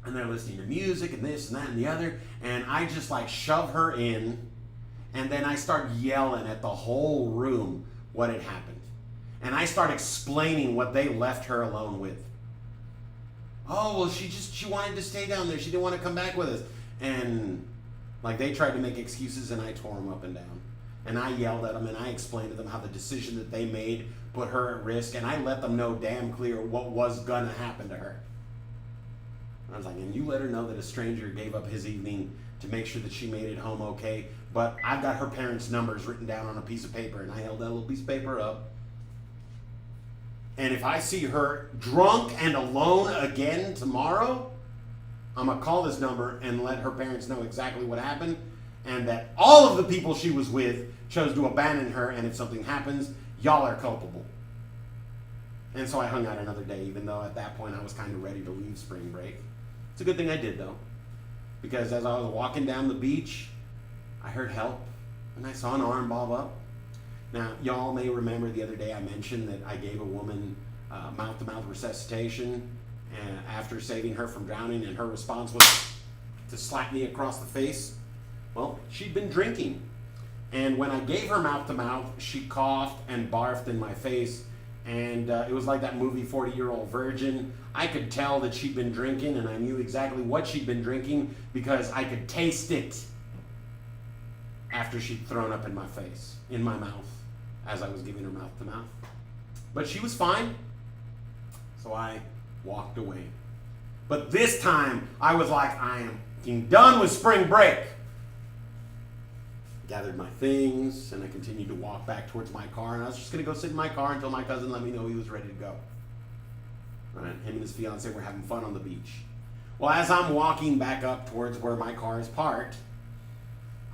And they're listening to music and this and that and the other, and I just like shove her in, and then I start yelling at the whole room what had happened. And I start explaining what they left her alone with. Oh, well, she wanted to stay down there. She didn't want to come back with us. And like they tried to make excuses, and I tore them up and down. And I yelled at them, and I explained to them how the decision that they made put her at risk, and I let them know damn clear what was gonna happen to her. I was like, and you let her know that a stranger gave up his evening to make sure that she made it home okay. But I've got her parents' numbers written down on a piece of paper, and I held that little piece of paper up. And if I see her drunk and alone again tomorrow, I'm going to call this number and let her parents know exactly what happened, and that all of the people she was with chose to abandon her, and if something happens, y'all are culpable. And so I hung out another day, even though at that point I was kind of ready to leave spring break. It's a good thing I did, though, because as I was walking down the beach, I heard help, and I saw an arm bob up. Now, y'all may remember the other day I mentioned that I gave a woman mouth-to-mouth resuscitation after saving her from drowning, and her response was to slap me across the face. Well, she'd been drinking, and when I gave her mouth-to-mouth, she coughed and barfed in my face, and it was like that movie 40-Year-Old Virgin. I could tell that she'd been drinking, and I knew exactly what she'd been drinking because I could taste it after she'd thrown up in my face, in my mouth, as I was giving her mouth-to-mouth. But she was fine, so I walked away. But this time, I was like, I am fucking done with spring break. Gathered my things, and I continued to walk back towards my car, and I was just going to go sit in my car until my cousin let me know he was ready to go. Right? Him and his fiance were having fun on the beach. Well, as I'm walking back up towards where my car is parked,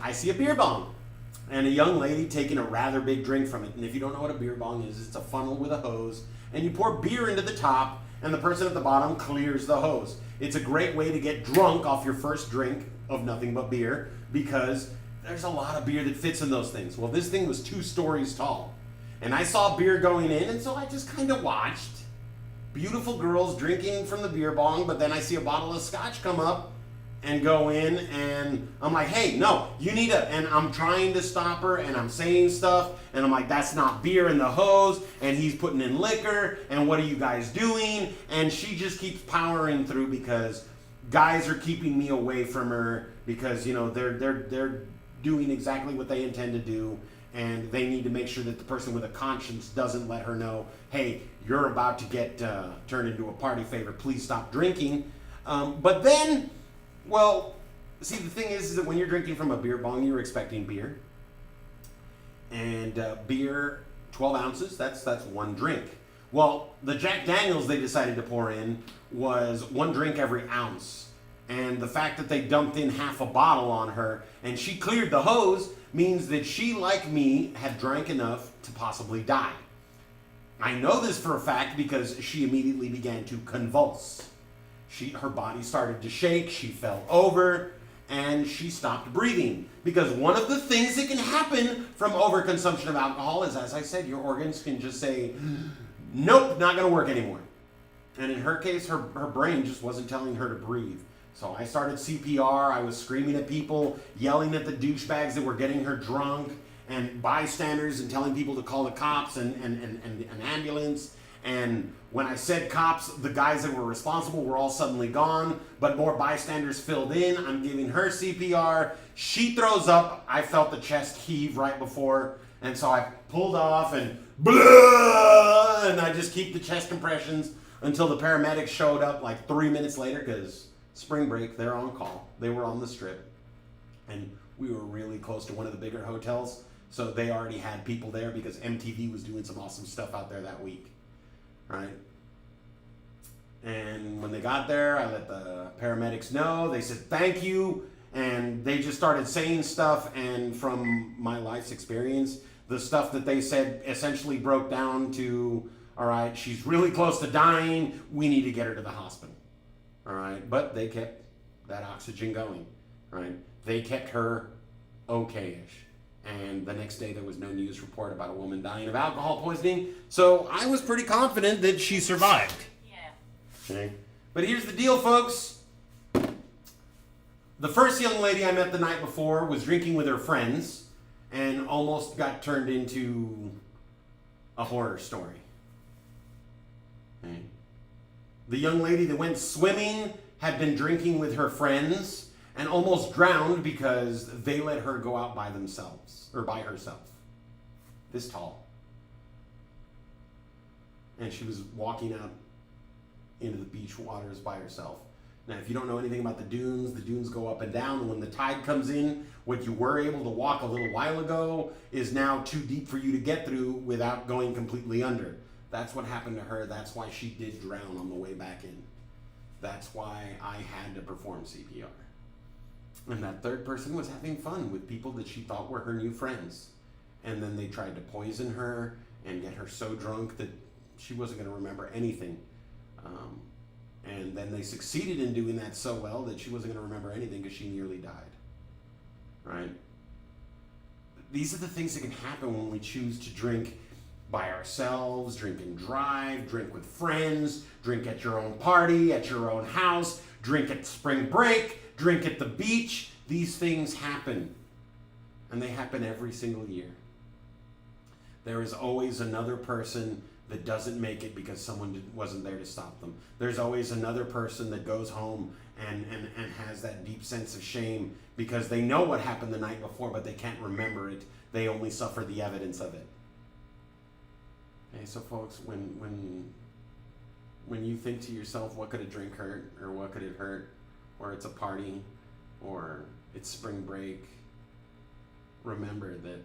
I see a beer bong and a young lady taking a rather big drink from it. And if you don't know what a beer bong is, it's a funnel with a hose, and you pour beer into the top, and the person at the bottom clears the hose. It's a great way to get drunk off your first drink of nothing but beer, because there's a lot of beer that fits in those things. Well, this thing was 2 stories tall, and I saw beer going in, and so I just kind of watched. Beautiful girls drinking from the beer bong, but then I see a bottle of scotch come up and go in, and I'm like, hey, no, you need to, and I'm trying to stop her, and I'm saying stuff, and I'm like, that's not beer in the hose, and he's putting in liquor, and what are you guys doing? And she just keeps powering through because guys are keeping me away from her because, you know, they're doing exactly what they intend to do, and they need to make sure that the person with a conscience doesn't let her know, hey, you're about to get turned into a party favor, please stop drinking. But then, well, see, the thing is that when you're drinking from a beer bong, you're expecting beer. And beer, 12 ounces, that's 1 drink. Well, the Jack Daniels they decided to pour in was 1 drink every ounce. And the fact that they dumped in half a bottle on her and she cleared the hose means that she, like me, had drank enough to possibly die. I know this for a fact because she immediately began to convulse. Her body started to shake, she fell over, and she stopped breathing. Because one of the things that can happen from overconsumption of alcohol is, as I said, your organs can just say, nope, not going to work anymore. And in her case, her brain just wasn't telling her to breathe. So I started CPR, I was screaming at people, yelling at the douchebags that were getting her drunk, and bystanders, and telling people to call the cops and an ambulance. And when I said cops, the guys that were responsible were all suddenly gone, but more bystanders filled in. I'm giving her CPR. She throws up. I felt the chest heave right before, and so I pulled off and blah, and I just keep the chest compressions until the paramedics showed up like 3 minutes later, because spring break, they're on call. They were on the strip, and we were really close to one of the bigger hotels, so they already had people there because MTV was doing some awesome stuff out there that week. Right? And when they got there, I let the paramedics know. They said, thank you. And they just started saying stuff. And from my life's experience, the stuff that they said essentially broke down to, all right, she's really close to dying. We need to get her to the hospital. All right? But they kept that oxygen going. Right? They kept her okay-ish. And the next day there was no news report about a woman dying of alcohol poisoning. So I was pretty confident that she survived. Yeah. Okay. But here's the deal, folks. The first young lady I met the night before was drinking with her friends and almost got turned into a horror story. Okay. The young lady that went swimming had been drinking with her friends and almost drowned because they let her go out by themselves, or by herself. This tall. And she was walking out into the beach waters by herself. Now, if you don't know anything about the dunes go up and down. And when the tide comes in, what you were able to walk a little while ago is now too deep for you to get through without going completely under. That's what happened to her. That's why she did drown on the way back in. That's why I had to perform CPR. And that third person was having fun with people that she thought were her new friends. And then they tried to poison her and get her so drunk that she wasn't going to remember anything. And then they succeeded in doing that so well that she wasn't going to remember anything because she nearly died. Right? These are the things that can happen when we choose to drink by ourselves, drink and drive, drink with friends, drink at your own party, at your own house, drink at spring break, drink at the beach. These things happen. And they happen every single year. There is always another person that doesn't make it because someone wasn't there to stop them. There's always another person that goes home and has that deep sense of shame because they know what happened the night before, but they can't remember it. They only suffer the evidence of it. Okay, so folks, when you think to yourself, what could a drink hurt, or what could it hurt, or it's a party, or it's spring break, remember that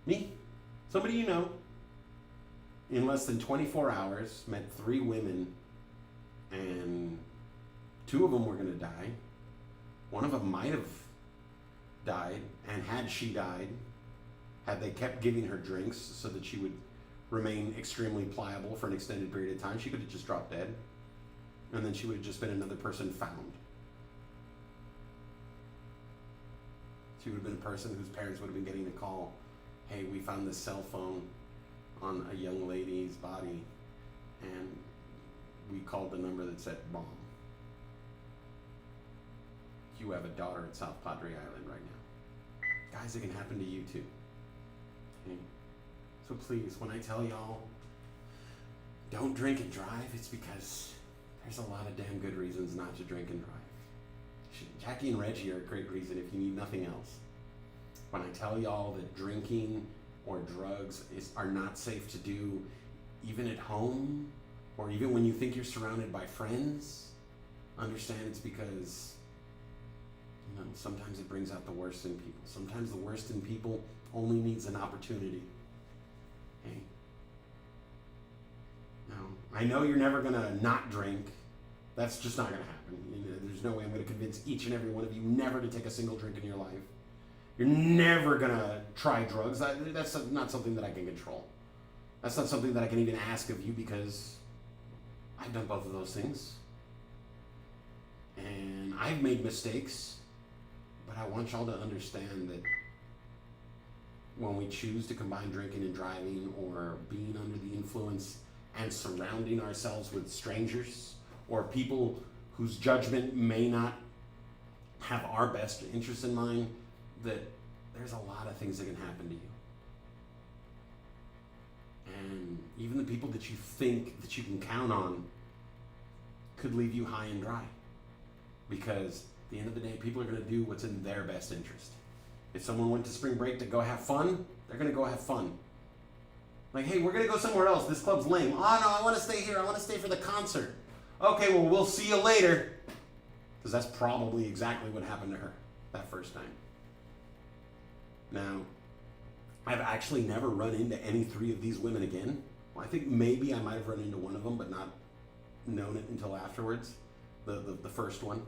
me, somebody you know, in less than 24 hours, met 3 women, and 2 of them were going to die. One of them might have died, and had she died, had they kept giving her drinks so that she would remain extremely pliable for an extended period of time, she could have just dropped dead, and then she would have just been another person found. She would have been a person whose parents would have been getting a call, hey, we found this cell phone on a young lady's body, and we called the number that said bomb. You have a daughter at South Padre Island right now. Guys, it can happen to you too. Okay? So please, when I tell y'all, don't drink and drive, it's because there's a lot of damn good reasons not to drink and drive. Jackie and Reggie are a great reason if you need nothing else. When I tell y'all that drinking or drugs are not safe to do, even at home, or even when you think you're surrounded by friends, understand it's because, you know, sometimes it brings out the worst in people. Sometimes the worst in people only needs an opportunity. Okay? Now, I know you're never gonna not drink. That's just not gonna happen. You know, there's no way I'm gonna convince each and every one of you never to take a single drink in your life. You're never gonna try drugs. That's not something that I can control. That's not something that I can even ask of you because I've done both of those things. And I've made mistakes, but I want y'all to understand that when we choose to combine drinking and driving, or being under the influence and surrounding ourselves with strangers or people whose judgment may not have our best interest in mind, that there's a lot of things that can happen to you. And even the people that you think that you can count on could leave you high and dry. Because at the end of the day, people are going to do what's in their best interest. If someone went to spring break to go have fun, they're going to go have fun. Like, hey, we're going to go somewhere else. This club's lame. Oh, no, I want to stay here. I want to stay for the concert. Okay, well, we'll see you later. Because that's probably exactly what happened to her that first time. Now, I've actually never run into any 3 of these women again. Well, I think maybe I might have run into one of them, but not known it until afterwards. The first one.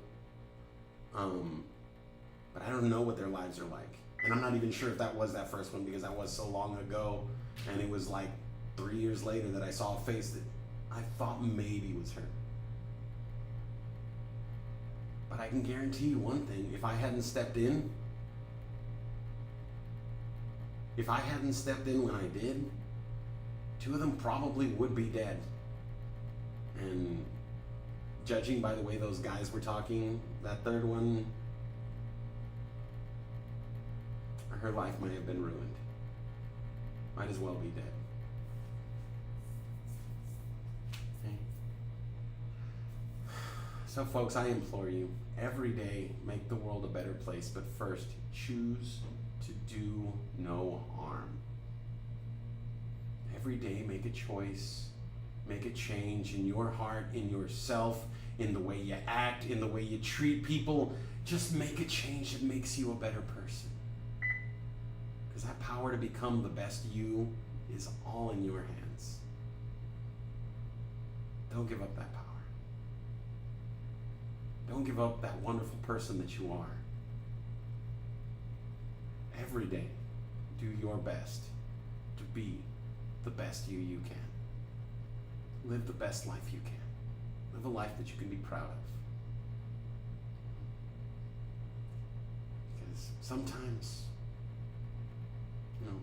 But I don't know what their lives are like. And I'm not even sure if that was that first one, because that was so long ago. And it was like 3 years later that I saw a face that I thought maybe was her. But I can guarantee you one thing. If I hadn't stepped in when I did, 2 of them probably would be dead. And judging by the way those guys were talking, that third one, her life might have been ruined. Might as well be dead. Okay. So folks, I implore you, every day make the world a better place, but first, choose to do no harm. Every day make a choice, Make a change in your heart, in yourself, in the way you act, in the way you treat people. Just make a change that makes you a better person. Because that power to become the best you is all in your hands. Don't give up that power. Don't give up that wonderful person that you are. Every day, do your best to be the best you can. Live the best life you can. Live a life that you can be proud of. Because sometimes,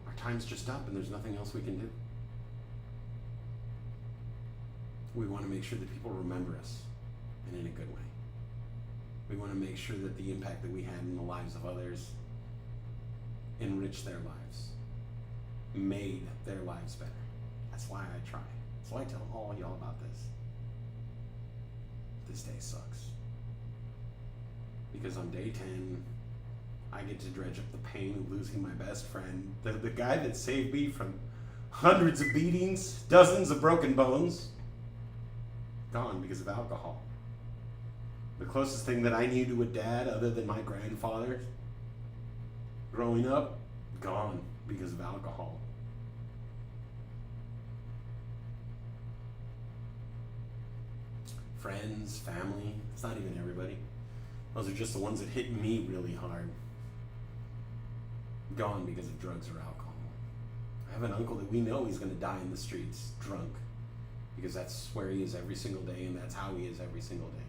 our time's just up and there's nothing else we can do. We want to make sure that people remember us, and in a good way. We want to make sure that the impact that we had in the lives of others enriched their lives, made their lives better. That's why I try. That's why I tell all y'all about this. This day sucks. Because on day 10, I get to dredge up the pain of losing my best friend, the guy that saved me from hundreds of beatings, dozens of broken bones, gone because of alcohol. The closest thing that I knew to a dad other than my grandfather growing up, gone because of alcohol. Friends, family, it's not even everybody. Those are just the ones that hit me really hard. Gone because of drugs or alcohol. I have an uncle that we know he's going to die in the streets, drunk, because that's where he is every single day, and that's how he is every single day.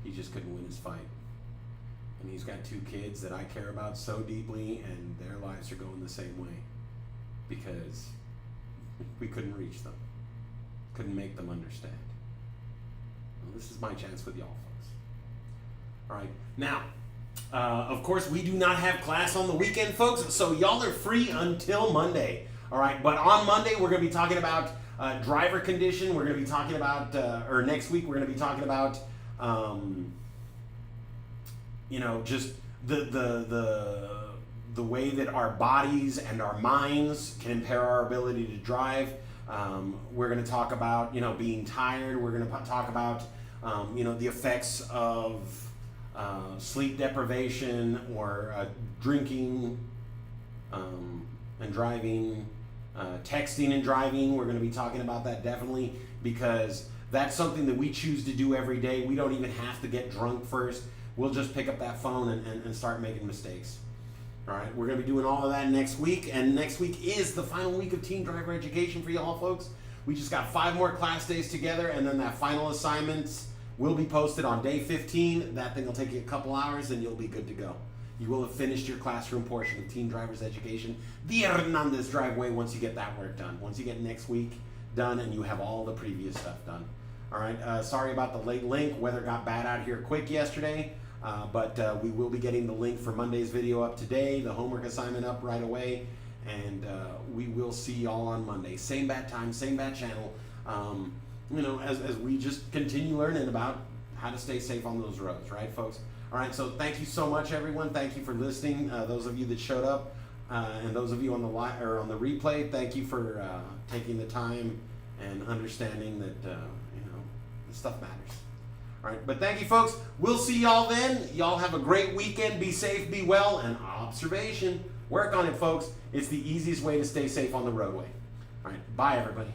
He just couldn't win his fight. And he's got 2 kids that I care about so deeply, and their lives are going the same way because we couldn't reach them, couldn't make them understand. Well, this is my chance with y'all, folks. All right, now, of course, we do not have class on the weekend, folks, so y'all are free until Monday. All right, but on Monday, we're going to be talking about driver condition. We're going to be talking about, or next week, we're going to be talking about just the way that our bodies and our minds can impair our ability to drive. We're going to talk about, being tired. We're going to talk about, the effects of sleep deprivation or drinking and driving, texting and driving. We're going to be talking about that definitely because that's something that we choose to do every day. We don't even have to get drunk first. We'll just pick up that phone and start making mistakes. All right, we're going to be doing all of that next week, and next week is the final week of teen driver education for y'all folks. We just got 5 more class days together, and then that final assignments will be posted on day 15. That thing will take you a couple hours, and you'll be good to go. You will have finished your classroom portion of teen driver's education, the Hernandez driveway, once you get that work done. Once you get next week done, and you have all the previous stuff done. All right, sorry about the late link. Weather got bad out here quick yesterday. But we will be getting the link for Monday's video up today, the homework assignment up right away, and we will see y'all on Monday. Same bat time, same bat channel, as we just continue learning about how to stay safe on those roads, right, folks? All right, so thank you so much, everyone. Thank you for listening. Those of you that showed up, and those of you on the on the replay, thank you for taking the time and understanding that this stuff matters. All right, but thank you, folks. We'll see y'all then. Y'all have a great weekend. Be safe, be well, and observation. Work on it, folks. It's the easiest way to stay safe on the roadway. All right, bye, everybody.